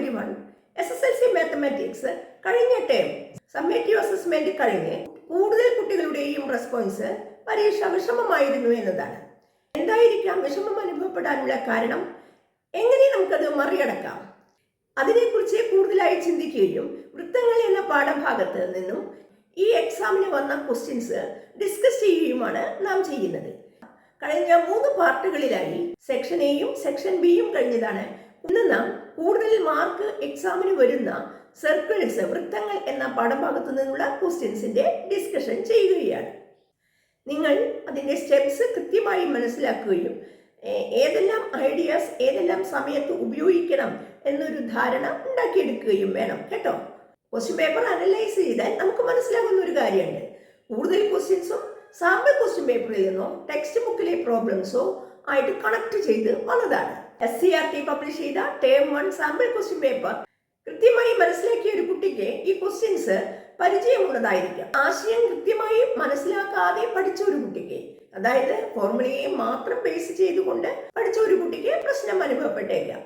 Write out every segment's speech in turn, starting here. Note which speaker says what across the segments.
Speaker 1: Everyone. SSLC mathematics കഴിഞ്ഞ term summative assessment കഴിഞ്ഞ് കൂടുതൽ കുട്ടികളുടെയും റെസ്പോൺസ് പരീക്ഷ വിഷമമായിരുന്നു എന്നതാണ്. എന്തായിരിക്കാം വിഷമം അനുഭവപ്പെടാനുള്ള കാരണം? എങ്ങനെ നമുക്കത് മറികടക്കാം? അതിനെക്കുറിച്ച് കൂടുതലായി ചിന്തിക്കുകയും വൃത്തങ്ങൾ എന്ന പാഠഭാഗത്ത് നിന്നും ഈ എക്സാമിന് വന്ന ക്വസ്റ്റ്യൻസ് ഡിസ്കസ് ചെയ്യുകയുമാണ് നാം ചെയ്യുന്നത്. കഴിഞ്ഞ 3 പാർട്ടുകളിലായി സെക്ഷൻ എയും സെക്ഷൻ ബിയും കഴിഞ്ഞതാണ്. ഇന്ന് നാം കൂടുതൽ മാർക്ക് എക്സാമിന് വരുന്ന സർക്കിൾസ്, വൃത്തങ്ങൾ എന്ന പാഠഭാഗത്തു നിന്നുള്ള ക്വസ്റ്റ്യൻസിന്റെ ഡിസ്കഷൻ ചെയ്യുകയാണ്. നിങ്ങൾ അതിന്റെ സ്റ്റെപ്സ് കൃത്യമായി മനസ്സിലാക്കുകയും ഏതെല്ലാം ഐഡിയാസ് ഏതെല്ലാം സമയത്ത് ഉപയോഗിക്കണം എന്നൊരു ധാരണ ഉണ്ടാക്കിയെടുക്കുകയും വേണം കേട്ടോ. ക്വസ്റ്റ്യൻ പേപ്പർ അനലൈസ് ചെയ്താൽ നമുക്ക് മനസ്സിലാകുന്ന ഒരു കാര്യമുണ്ട്. കൂടുതൽ ക്വസ്റ്റ്യൻസും സാമ്പിൾ ക്വസ്റ്റ്യൻ പേപ്പറിൽ നിന്നോ ടെക്സ്റ്റ് ബുക്കിലെ പ്രോബ്ലംസോ ആയിട്ട് കണക്ട് ചെയ്ത് വന്നതാണ്. SCERT പബ്ലിഷ് ചെയ്ത ടേം 1 സാമ്പിൾ ക്വസ്റ്റ്യൻ പേപ്പർ കൃത്യമായി മനസ്സിലാക്കിയ ഒരു കുട്ടിക്ക് ഈ ക്വസ്റ്റ്യൻസ് പരിചയമുള്ളതായിരിക്കാം. ആശയം കൃത്യമായി മനസ്സിലാക്കാതെ പഠിച്ച ഒരു കുട്ടിക്ക്, അതായത് ഫോർമുലയെ മാത്രം ബേസ് ചെയ്തുകൊണ്ട് പഠിച്ച ഒരു കുട്ടിക്ക് പ്രശ്നം അനുഭവപ്പെട്ടേക്കാം.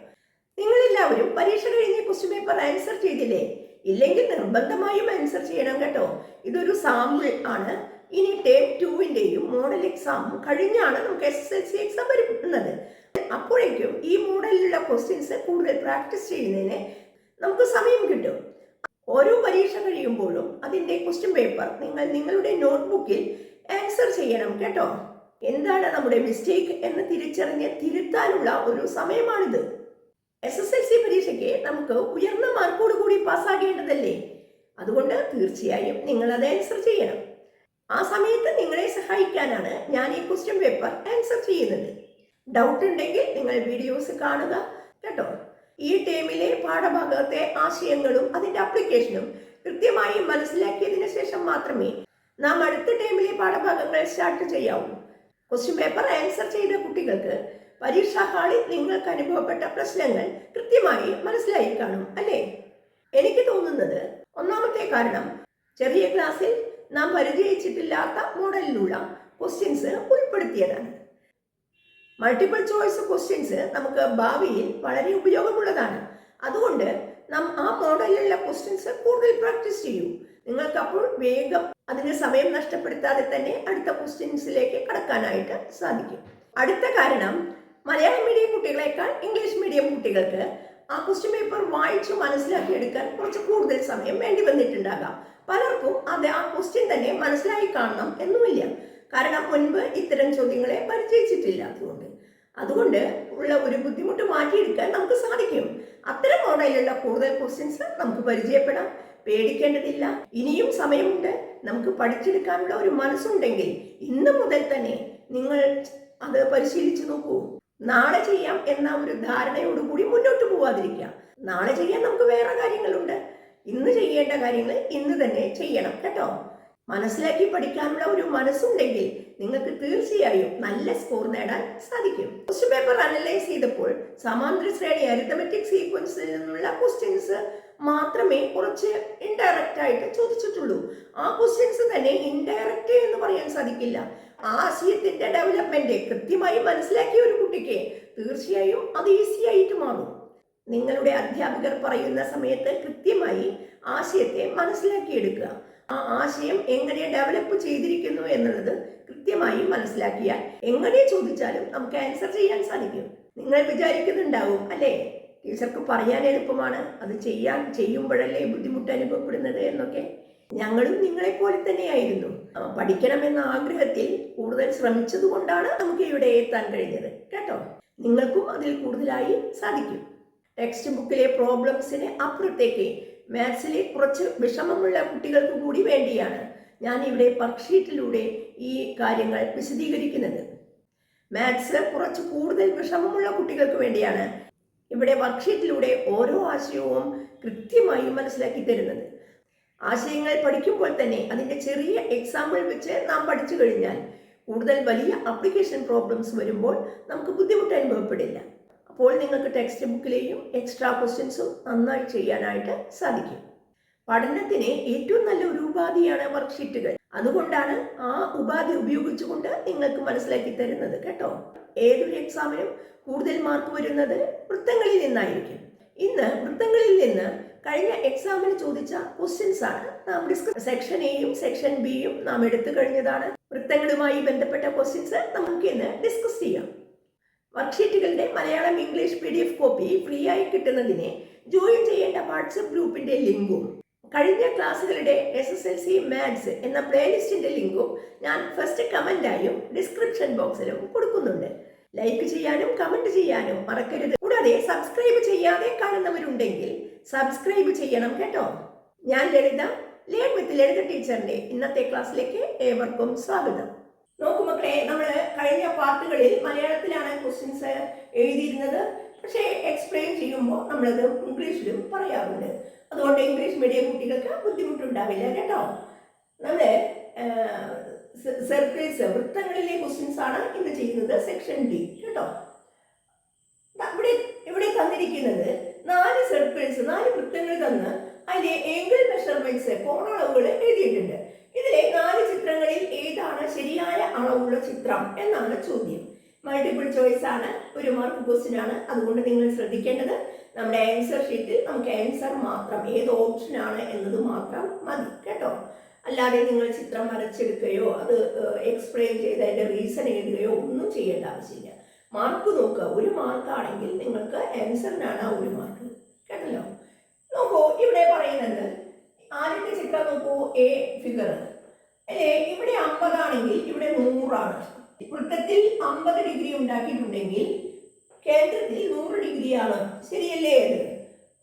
Speaker 1: നിങ്ങളെല്ലാവരും പരീക്ഷ കഴിഞ്ഞ് ക്വസ്റ്റ്യൻ പേപ്പർ ആൻസർ ചെയ്തില്ലേ? ഇല്ലെങ്കിൽ നിർബന്ധമായും ആൻസർ ചെയ്യണം കേട്ടോ. ഇതൊരു സാമ്പിൾ ആണ്. ഇനി ടേം 2ന്റെയും മോഡൽ എക്സാമും കഴിഞ്ഞാണ് നമുക്ക് SSLC എക്സാം വരുന്നത്. അപ്പോഴേക്കും ഈ മോഡലിലുള്ള ക്വസ്റ്റ്യൻസ് കൂടുതൽ പ്രാക്ടീസ് ചെയ്യുന്നതിന് നമുക്ക് സമയം കിട്ടും. ഓരോ പരീക്ഷ കഴിയുമ്പോഴും അതിന്റെ ക്വസ്റ്റ്യൻ പേപ്പർ നിങ്ങൾ നിങ്ങളുടെ നോട്ട്ബുക്കിൽ ആൻസർ ചെയ്യണം കേട്ടോ. എന്താണ് നമ്മുടെ മിസ്റ്റേക്ക് എന്ന് തിരിച്ചറിഞ്ഞ് തിരുത്താനുള്ള ഒരു സമയമാണിത്. SSLC പരീക്ഷയ്ക്ക് നമുക്ക് ഉയർന്ന മാർക്കോട് കൂടി പാസ്സാകേണ്ടതല്ലേ? അതുകൊണ്ട് തീർച്ചയായും നിങ്ങൾ അത് ആൻസർ ചെയ്യണം. ആ സമയത്ത് നിങ്ങളെ സഹായിക്കാനാണ് ഞാൻ ഈ ക്വസ്റ്റ്യൻ പേപ്പർ ആൻസർ ചെയ്യുന്നത്. ഡൗട്ട് ഉണ്ടെങ്കിൽ നിങ്ങൾ വീഡിയോസ് കാണുക കേട്ടോ. ഈ ടേമിലെ പാഠഭാഗത്തെ ആശയങ്ങളും അതിന്റെ ആപ്ലിക്കേഷനും കൃത്യമായി മനസ്സിലാക്കിയതിനു ശേഷം മാത്രമേ നാം അടുത്ത ടേമിലെ പാഠഭാഗങ്ങൾ സ്റ്റാർട്ട് ചെയ്യാവൂ. ക്വസ്റ്റ്യൻ പേപ്പർ ആൻസർ ചെയ്ത കുട്ടികൾക്ക് പരീക്ഷാ ഹാളിൽ നിങ്ങൾക്ക് അനുഭവപ്പെട്ട പ്രശ്നങ്ങൾ കൃത്യമായി മനസ്സിലായി കാണും അല്ലേ? എനിക്ക് തോന്നുന്നത് ഒന്നാമത്തെ കാരണം ചെറിയ ക്ലാസ്സിൽ നാം പരിചയിച്ചിട്ടില്ലാത്ത മോഡലിലുള്ള ക്വസ്റ്റ്യൻസ് ഉൾപ്പെടുത്തിയതാണ്. മൾട്ടിപ്പിൾ ചോയ്സ് ക്വസ്റ്റ്യൻസ് നമുക്ക് ഭാവിയിൽ വളരെ ഉപയോഗമുള്ളതാണ്. അതുകൊണ്ട് നാം ആ മോഡലിലുള്ള ക്വസ്റ്റ്യൻസ് കൂടുതൽ പ്രാക്ടീസ് ചെയ്യൂ. നിങ്ങൾക്ക് അപ്പോൾ വേഗം അതിന് സമയം നഷ്ടപ്പെടുത്താതെ തന്നെ അടുത്ത ക്വസ്റ്റ്യൻസിലേക്ക് കടക്കാനായിട്ട് സാധിക്കും. അടുത്ത കാരണം മലയാളം മീഡിയം കുട്ടികളെക്കാൾ ഇംഗ്ലീഷ് മീഡിയം കുട്ടികൾക്ക് ആ ക്വസ്റ്റ്യൻ പേപ്പർ വായിച്ചു മനസ്സിലാക്കിയെടുക്കാൻ കുറച്ച് കൂടുതൽ സമയം വേണ്ടി വന്നിട്ടുണ്ടാകാം. പലർക്കും അത് ആ ക്വസ്റ്റ്യൻ തന്നെ മനസ്സിലായി കാണണം എന്നുമില്ല. കാരണം മുൻപ് ഇത്തരം ചോദ്യങ്ങളെ പരിചയിച്ചിട്ടില്ലാത്തതുകൊണ്ട്. അതുകൊണ്ട് ഉള്ള ഒരു ബുദ്ധിമുട്ട് മാറ്റിയെടുക്കാൻ നമുക്ക് സാധിക്കും. അത്തരം മോഡലിലുള്ള കൂടുതൽ ക്വസ്റ്റ്യൻസ് നമുക്ക് പരിചയപ്പെടാം. പേടിക്കേണ്ടതില്ല. ഇനിയും സമയമുണ്ട്. നമുക്ക് പഠിച്ചെടുക്കാനുള്ള ഒരു മനസ്സുണ്ടെങ്കിൽ ഇന്ന് മുതൽ തന്നെ നിങ്ങൾ അത് പരിശീലിച്ചു നോക്കൂ. നാളെ ചെയ്യാം എന്ന ഒരു ധാരണയോടുകൂടി മുന്നോട്ട് പോവാതിരിക്കാം. നാളെ ചെയ്യാൻ നമുക്ക് വേറെ കാര്യങ്ങളുണ്ട്. ഇന്ന് ചെയ്യേണ്ട കാര്യങ്ങൾ ഇന്ന് തന്നെ ചെയ്യണം കേട്ടോ. മനസ്സിലാക്കി പഠിക്കാനുള്ള ഒരു മനസ്സുണ്ടെങ്കിൽ നിങ്ങൾക്ക് തീർച്ചയായും നല്ല സ്കോർ നേടാൻ സാധിക്കും. ക്വസ്റ്റ്യൻ പേപ്പർ അനലൈസ് ചെയ്തപ്പോൾ സമാന്തര ശ്രേണി അരിത്തമെറ്റിക് സീക്വൻസിൽ നിന്നുള്ള ക്വസ്റ്റ്യൻസ് മാത്രമേ കുറച്ച് ഇൻഡയറക്റ്റ് ആയിട്ട് ചോദിച്ചിട്ടുള്ളൂ. ആ ക്വസ്റ്റ്യൻസ് തന്നെ ഇൻഡയറക്റ്റ് എന്ന് പറയാൻ സാധിക്കില്ല. ആശയത്തിന്റെ ഡെവലപ്മെന്റ് കൃത്യമായി മനസ്സിലാക്കിയ ഒരു കുട്ടിക്ക് തീർച്ചയായും അത് ഈസി ആയിട്ട് മാറും. നിങ്ങളുടെ അധ്യാപകർ പറയുന്ന സമയത്ത് കൃത്യമായി ആശയത്തെ മനസ്സിലാക്കിയെടുക്കുക. ആ ആശയം എങ്ങനെ ഡെവലപ്പ് ചെയ്തിരിക്കുന്നു എന്നുള്ളത് കൃത്യമായി മനസ്സിലാക്കിയാൽ എങ്ങനെ ചോദിച്ചാലും നമുക്ക് ആൻസർ ചെയ്യാൻ സാധിക്കും. നിങ്ങൾ വിചാരിക്കുന്നുണ്ടാവും അല്ലേ, ടീച്ചർക്ക് പറയാൻ എളുപ്പമാണ്, അത് ചെയ്യുമ്പോഴല്ലേ ബുദ്ധിമുട്ട് അനുഭവപ്പെടുന്നത് എന്നൊക്കെ. ഞങ്ങളും നിങ്ങളെ പോലെ തന്നെയായിരുന്നു. പഠിക്കണമെന്ന ആഗ്രഹത്തിൽ കൂടുതൽ ശ്രമിച്ചത് കൊണ്ടാണ് നമുക്ക് ഇവിടെ എത്താൻ കഴിഞ്ഞത് കേട്ടോ. നിങ്ങൾക്കും അതിൽ കൂടുതലായി സാധിക്കും. ടെക്സ്റ്റ് ബുക്കിലെ പ്രോബ്ലംസിന് അപ്പുറത്തേക്ക് മാത്സിലെ കുറച്ച് വിഷമമുള്ള കുട്ടികൾക്ക് കൂടി വേണ്ടിയാണ് ഞാൻ ഇവിടെ വർക്ക്ഷീറ്റിലൂടെ ഈ കാര്യങ്ങൾ വിശദീകരിക്കുന്നത്. മാത്സ് കുറച്ച് കൂടുതൽ വിഷമമുള്ള കുട്ടികൾക്ക് വേണ്ടിയാണ് ഇവിടെ വർക്ക്ഷീറ്റിലൂടെ ഓരോ ആശയവും കൃത്യമായി മനസ്സിലാക്കി തരുന്നത്. ആശയങ്ങൾ പഠിക്കുമ്പോൾ തന്നെ അതിൻ്റെ ചെറിയ എക്സാമ്പിൾ വെച്ച് നാം പഠിച്ചു കഴിഞ്ഞാൽ കൂടുതൽ വലിയ ആപ്ലിക്കേഷൻ പ്രോബ്ലംസ് വരുമ്പോൾ നമുക്ക് ബുദ്ധിമുട്ട് അനുഭവപ്പെടില്ല. അപ്പോൾ നിങ്ങൾക്ക് ടെക്സ്റ്റ് ബുക്കിലെയും എക്സ്ട്രാ ക്വസ്റ്റ്യൻസും നന്നായി ചെയ്യാനായിട്ട് സാധിക്കും. പഠനത്തിന് ഏറ്റവും നല്ല ഒരു ഉപാധിയാണ് വർക്ക്ഷീറ്റുകൾ. അതുകൊണ്ടാണ് ആ ഉപാധി ഉപയോഗിച്ചുകൊണ്ട് നിങ്ങൾക്ക് മനസ്സിലാക്കി തരുന്നത് കേട്ടോ. ഏതൊരു എക്സാമിനും കൂടുതൽ മാർക്ക് വരുന്നത് വൃത്തങ്ങളിൽ നിന്നായിരിക്കും. ഇന്ന് വൃത്തങ്ങളിൽ നിന്ന് കഴിഞ്ഞ എക്സാമിന് ചോദിച്ച ക്വസ്റ്റ്യൻസ് ആണ് നാം ഡിസ്കസ്. സെക്ഷൻ എയും സെക്ഷൻ ബിയും നാം എടുത്തു കഴിഞ്ഞതാണ്. വൃത്തങ്ങളുമായി ബന്ധപ്പെട്ട ക്വസ്റ്റ്യൻസ് നമുക്ക് ഇന്ന് ഡിസ്കസ് ചെയ്യാം. വർക്ക്ഷീറ്റുകളുടെ Malayalam English PDF copy free ആയി കിട്ടുന്നതിന് ജോയിൻ ചെയ്യേണ്ട വാട്സപ്പ് ഗ്രൂപ്പിന്റെ ലിങ്കും കഴിഞ്ഞ ക്ലാസ്സുകളുടെ SSLC മാത്സ് എന്ന പ്ലേലിസ്റ്റിന്റെ ലിങ്കും ഞാൻ ഫസ്റ്റ് കമന്റായും ഡിസ്ക്രിപ്ഷൻ ബോക്സിലും കൊടുക്കുന്നുണ്ട്. ലൈക്ക് ചെയ്യാനും കമന്റ് ചെയ്യാനും മറക്കരുത്. കൂടാതെ സബ്സ്ക്രൈബ് ചെയ്യാതെ കാണുന്നവരുണ്ടെങ്കിൽ സബ്സ്ക്രൈബ് ചെയ്യണം കേട്ടോ. ഞാൻ ലളിത, ലേൺ വിത്ത് ലളിത ടീച്ചറിന്റെ ഇന്നത്തെ ക്ലാസ്സിലേക്ക് ഏവർക്കും സ്വാഗതം. നോക്കൂ മക്കളെ, നമ്മൾ കഴിഞ്ഞ പാർട്ടുകളിൽ മലയാളത്തിലാണ് ക്വസ്റ്റ്യൻസ് എഴുതിയിരുന്നത്. പക്ഷേ എക്സ്പ്ലെയിൻ ചെയ്യുമ്പോൾ നമ്മളത് ഇംഗ്ലീഷിലും പറയാറുണ്ട്. അതുകൊണ്ട് ഇംഗ്ലീഷ് മീഡിയം കുട്ടികൾക്ക് ബുദ്ധിമുട്ടുണ്ടാവില്ല കേട്ടോ. നമ്മുടെ സർക്കിൾസ്, വൃത്തങ്ങളിലെ ക്വസ്റ്റ്യൻസ് ആണ് ഇന്ന് ചെയ്യുന്നത്. സെക്ഷൻ ഡി കേട്ടോ. ഇവിടെ തന്നിരിക്കുന്നത് 4 സർക്കിൾസ്, 4 വൃത്തങ്ങൾ തന്ന് അതിലെ ഏംഗിൾ മെഷർമെന്റ്സ്, കോണളവുകൾ എഴുതിയിട്ടുണ്ട്. ഇതിലെ 4 ചിത്രങ്ങളിൽ ഏതാണ് ശരിയായ അളവുള്ള ചിത്രം എന്നാണ് ചോദ്യം. മൾട്ടിപ്പിൾ ചോയ്സ് ആണ്, 1 മാർക്ക് ക്വസ്റ്റ്യൻ ആണ്. അതുകൊണ്ട് നിങ്ങൾ ശ്രദ്ധിക്കേണ്ടത് നമ്മുടെ ആൻസർ ഷീറ്റിൽ നമുക്ക് ആൻസർ മാത്രം, ഏത് ഓപ്ഷൻ ആണ് എന്നത് മാത്രം മതി കേട്ടോ. അല്ലാതെ നിങ്ങൾ ചിത്രം വരച്ചെടുക്കുകയോ അത് എക്സ്പ്ലെയിൻ ചെയ്ത് അതിന്റെ റീസൺ എഴുതുകയോ ഒന്നും ചെയ്യേണ്ട ആവശ്യമില്ല. മാർക്ക് നോക്കുക, 1 മാർക്കാണെങ്കിൽ നിങ്ങൾക്ക് ആൻസറിനാണ് ആ 1 മാർക്ക് കേട്ടല്ലോ. നോക്കൂ, ഇവിടെ പറയുന്നത് ആദ്യത്തെ ചിത്രം നോക്കൂ, എ ഫിഗർ അല്ലേ. ഇവിടെ 50 ആണെങ്കിൽ ഇവിടെ 100 ആണ്. വൃത്തത്തിൽ 50 ഡിഗ്രി ഉണ്ടാക്കിയിട്ടുണ്ടെങ്കിൽ കേന്ദ്രത്തിൽ 100 ഡിഗ്രിയാണ്. ശരിയല്ലേ?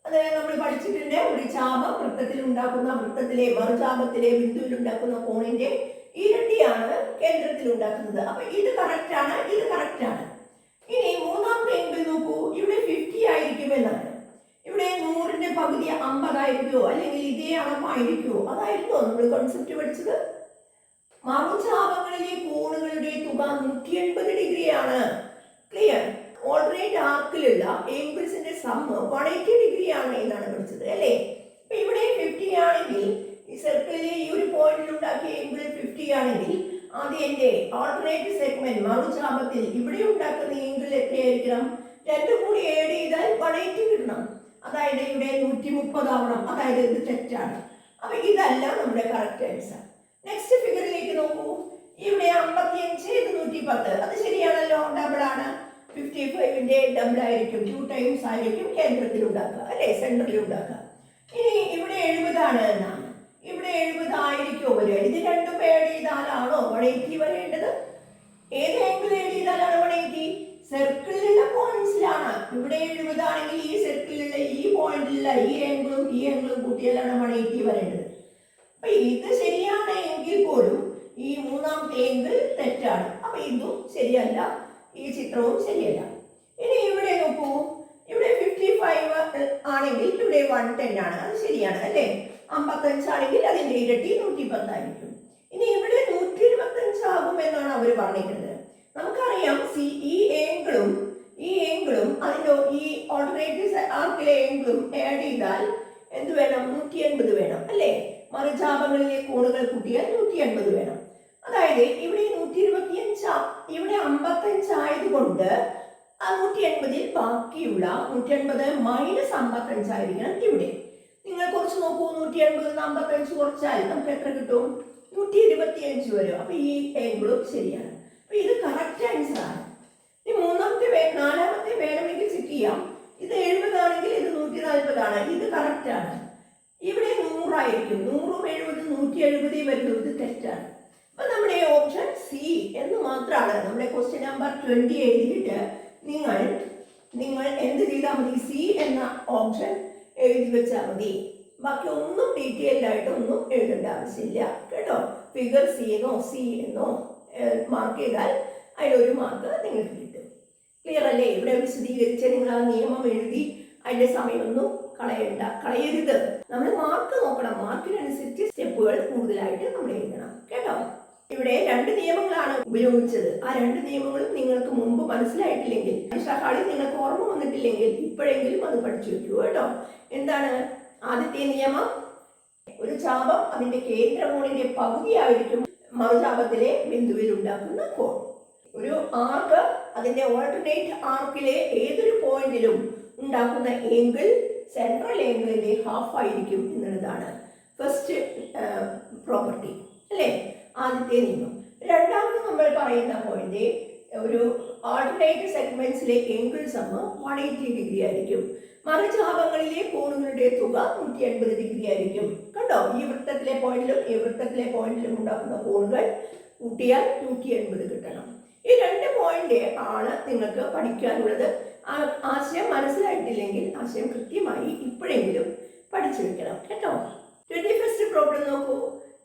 Speaker 1: അത് നമ്മൾ പഠിച്ചിട്ടുണ്ട്. ഒരു ചാപം വൃത്തത്തിൽ ഉണ്ടാക്കുന്ന, വൃത്തത്തിലെ മറുചാപത്തിലെ ബിന്ദുവിൽ ഉണ്ടാക്കുന്ന കോണിന്റെ ഇരട്ടിയാണ് കേന്ദ്രത്തിൽ ഉണ്ടാക്കുന്നത്. അപ്പൊ ഇത് കറക്റ്റ് ആണ്, ഇത് കറക്റ്റ് ആണ്. ഇനി മൂന്നാമത്തെ എങ്കിൽ നോക്കൂ, ഇവിടെ 50 ആയിരിക്കും എന്നാണ്. ഇവിടെ 100ന്റെ പകുതി 50 ആയിരിക്കുമോ, അല്ലെങ്കിൽ ഇതേ അളവായിരിക്കുമോ? അതായിരുന്നോ നമ്മൾ കോൺസെപ്റ്റ് പഠിച്ചത്? മറുചാപങ്ങളിലെ കോണുകളുടെ തുക 180 ഡിഗ്രിയാണ്. ക്ലിയർ? ഓൾറേറ്റ് ആർക്കിലുള്ള ഏംഗിൾസിന്റെ സം 180 ഡിഗ്രി ആണ് എന്നാണ് പഠിച്ചത് അല്ലേ. അപ്പൊ ഇവിടെ 50 ആണെങ്കിൽ ഈ സർക്കിളിലെ ഈ ഒരു പോയിന്റിൽ ഉണ്ടാക്കിയ ഏംഗിൾ 50 ആണെങ്കിൽ ആദ്യം എന്റെ ഓൾട്ടർനേറ്റ് സെഗ്മെന്റ് മറുചാപത്തിൽ ഇവിടെ ഉണ്ടാക്കുന്ന ഏംഗിൾ എത്രയായിരിക്കണം? 2 കൂടി ആഡ് ചെയ്താൽ 180 കിട്ടണം. അതായത് ഇവിടെ 130 ആവണം. അതായത് ഇത് തെറ്റാണ്. അപ്പൊ ഇതല്ല നമ്മുടെ കറക്റ്റ് ആൻസർ. നെക്സ്റ്റ് ഫിഗറിലേക്ക് നോക്കൂ. ഇവിടെ 55, ഇത് 110. അത് ശരിയാണല്ലോ, ഡബിൾ ആണ്. 55ന്റെ ഡബിൾ ആയിരിക്കും, 2 ടൈംസ് ആയിരിക്കും കേന്ദ്രത്തിൽ ഉണ്ടാക്കുക അല്ലെ, സെന്ററിൽ ഉണ്ടാക്കുക. ഇനി ഇവിടെ 70 ആണ് എന്നാണ്. ഇവിടെ 70 ആയിരിക്കും വരിക. ഇത് രണ്ടും ആഡ് ചെയ്താലാണോ 180 വരേണ്ടത്? ഏത് ആംഗിൾ ആഡ് ചെയ്താലാണ് 180? സർക്കിളിലുള്ള പോയിന്റ്സിലാണ്. ഇവിടെ 70 ആണെങ്കിൽ ഈ സർക്കിളിലുള്ള ഈ പോയിന്റിലുള്ള ഈ ആംഗിളും കൂട്ടിയാലാണ് 180 വരേണ്ടത്. അപ്പൊ ഇത് ശരിയാണ് എങ്കിൽ പോലും ഈ മൂന്നാമത്തെ ആംഗിൾ തെറ്റാണ്. അപ്പൊ ഇതും ശരിയല്ല, ഈ ചിത്രവും ശരിയല്ല. ഇനി ഇവിടെ നോക്കൂ, ഇവിടെ 55 ആണെങ്കിൽ ഇവിടെ 110 ആണ്. അത് ശരിയാണ് അല്ലേ. 55 ആണെങ്കിൽ അതിന്റെ ഇരട്ടി 110 ആയിരിക്കും. ഇനി ഇവിടെ 125 ആകും എന്നാണ് അവർ പറഞ്ഞിട്ടുള്ളത്. നമുക്കറിയാം ഈ ആംഗിളും അതിന്റെ ഈ ഓൾട്ടർനേറ്റീവ് ആർക്കിലെ ആംഗിളും ആഡ് ചെയ്താൽ എന്ത് വേണം? 180 വേണം അല്ലേ. മറുചാപങ്ങളിലെ കോണുകൾ കൂട്ടിയാൽ 180 വേണം. അതായത് ഇവിടെ 125, ഇവിടെ 55 ആയതുകൊണ്ട് ആ 180ൽ ബാക്കിയുള്ള 180 മൈനസ് 55 ആയിരിക്കണം ഇവിടെ. നിങ്ങൾ കുറച്ച് നോക്കൂ, 180 55 കുറച്ചാൽ നമുക്ക് എത്ര കിട്ടും? 125 വരും. അപ്പൊ ഈ ആംഗിളും ശരിയാണ്. അപ്പൊ ഇത് കറക്റ്റ് ആൻസർ ആണ്. ഇനി നാലാമത്തെ വേണമെങ്കിൽ ചെക്ക് ചെയ്യാം. ഇത് 70 ആണെങ്കിൽ ഇത് 140 ആണ്. ഇത് കറക്റ്റ് ആണ്. ഇവിടെ 100 ആയിരിക്കും. 100ഉം 70ഉം 170 വരുന്നു. ഇത് തെറ്റാണ്. അപ്പൊ നമ്മുടെ ഓപ്ഷൻ സി എന്ന് മാത്രമാണ്. നമ്മുടെ ക്വസ്റ്റ്യൻ നമ്പർ 20 എഴുതിയിട്ട് നിങ്ങൾ എന്ത് ചെയ്താൽ മതി? സി എന്ന ഓപ്ഷൻ എഴുതി വെച്ചാൽ മതി. ബാക്കി ഒന്നും ഡീറ്റെയിൽഡ് ആയിട്ട് ഒന്നും എഴുതേണ്ട ആവശ്യമില്ല കേട്ടോ. ഫിഗർ സി എന്നോ മാർക്ക് ചെയ്താൽ അതിലൊരു മാർക്ക് നിങ്ങൾക്ക് കിട്ടും. ക്ലിയർ അല്ലേ? ഇവിടെ വിശദീകരിച്ച് നിങ്ങൾ ആ നിയമം എഴുതി അതിന്റെ സമയമൊന്നും കളയരുത്. നമ്മൾ മാർക്ക് നോക്കണം. മാർക്കിനനുസരിച്ച് സ്റ്റെപ്പുകൾ കൂടുതലായിട്ട് നമ്മൾ എഴുതണം കേട്ടോ. ഇവിടെ 2 നിയമങ്ങളാണ് ഉപയോഗിച്ചത്. ആ 2 നിയമങ്ങളും നിങ്ങൾക്ക് മുമ്പ് മനസ്സിലായിട്ടില്ലെങ്കിൽ, ഹാളിൽ നിങ്ങൾക്ക് ഓർമ്മ വന്നിട്ടില്ലെങ്കിൽ ഇപ്പോഴെങ്കിലും അത് പഠിച്ചു വെക്കൂ കേട്ടോ. എന്താണ് ആദ്യത്തെ നിയമം? ഒരു ചാപം അതിന്റെ കേന്ദ്രകോണിന്റെ പകുതിയായിരിക്കും മറുചാപത്തിലെ ബിന്ദുവിൽ ഉണ്ടാക്കുന്ന കോൺ. ഒരു ആർക്ക് അതിന്റെ ഓൾട്ടർനേറ്റ് ആർക്കിലെ ഏതൊരു പോയിന്റിലും ഉണ്ടാക്കുന്ന ഏങ്കിൾ സെൻട്രൽ ഏങ്കിളിന്റെ ഹാഫ് ആയിരിക്കും എന്നുള്ളതാണ് ഫസ്റ്റ് പ്രോപ്പർട്ടി അല്ലേ, ആദ്യത്തെ നിയമം. രണ്ടാമത് നമ്മൾ പറയുന്ന പോയിന്റ് ഒരു ആൾട്ടർനേറ്റ് സെഗ്മെന്റ്സിലെ ഏങ്കിൾ സം 180 ഡിഗ്രി ആയിരിക്കും. മറുചാപങ്ങളിലെ കോണുകളുടെ തുക 180 ഡിഗ്രി ആയിരിക്കും. കണ്ടോ, ഈ വൃത്തത്തിലെ പോയിന്റിലും ഈ വൃത്തത്തിലെ പോയിന്റിലും ഉണ്ടാക്കുന്ന കോണുകൾ കൂട്ടിയാൽ 180 കിട്ടണം. ഈ രണ്ട് പോയിന്റ് ആണ് നിങ്ങൾക്ക് പഠിക്കാനുള്ളത്. ആശയം മനസ്സിലായിട്ടില്ലെങ്കിൽ ആശയം കൃത്യമായി ഇപ്പോഴെങ്കിലും പഠിച്ചു വെക്കണം കേട്ടോ. 21st പ്രോബ്ലം നോക്കൂ.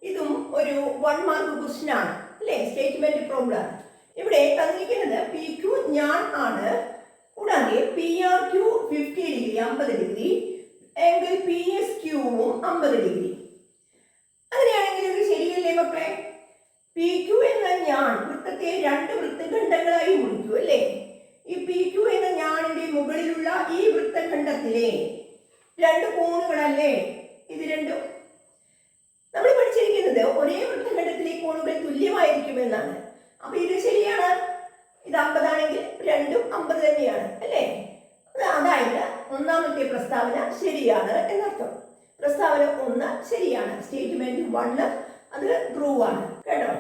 Speaker 1: ഇതും ഒരു 1 മാർക്ക് ക്വസ്റ്റ്യൻ ആണ് അല്ലേ, സ്റ്റേറ്റ്മെന്റ് പ്രോബ്ലം ആണ്. ഇവിടെ തന്നിരിക്കുന്നത് പി ക്യു ഞാൻ ആണ്, കൂടാതെ P R Q 50 degree 50 degree എങ്കിൽ പി എസ് ക്യൂവും 50 ഡിഗ്രി. അങ്ങനെയാണെങ്കിൽ ഇത് ശരിയല്ലേ മക്കളെ? പി ക്യു എന്ന ഞാൻ വൃത്തത്തെ 2 വൃത്തഖണ്ഡങ്ങളായി മുറിക്കൂ അല്ലേ. ഈ പി ക്യു എന്ന ഞാനിന്റെ മുകളിലുള്ള ഈ വൃത്തഖണ്ഡത്തിലെ 2 കോണുകളല്ലേ ഇത് രണ്ടും? നമ്മൾ പഠിച്ചിരിക്കുന്നത് ഒരേ വൃത്തഖണ്ഡത്തിലെ കോണുകൾ തുല്യമായിരിക്കുമെന്നാണ്. അപ്പൊ ഇത് ശരിയാണ്. ഇത് 50 ആണെങ്കിൽ രണ്ടും 50 തന്നെയാണ് അല്ലേ. അതായത് ഒന്നാമത്തെ പ്രസ്താവന ശരിയാണ് എന്നർത്ഥം. പ്രസ്താവന 1 ശരിയാണ്, സ്റ്റേറ്റ്മെന്റ് 1 അത് ട്രൂ ആണ് കേട്ടോ.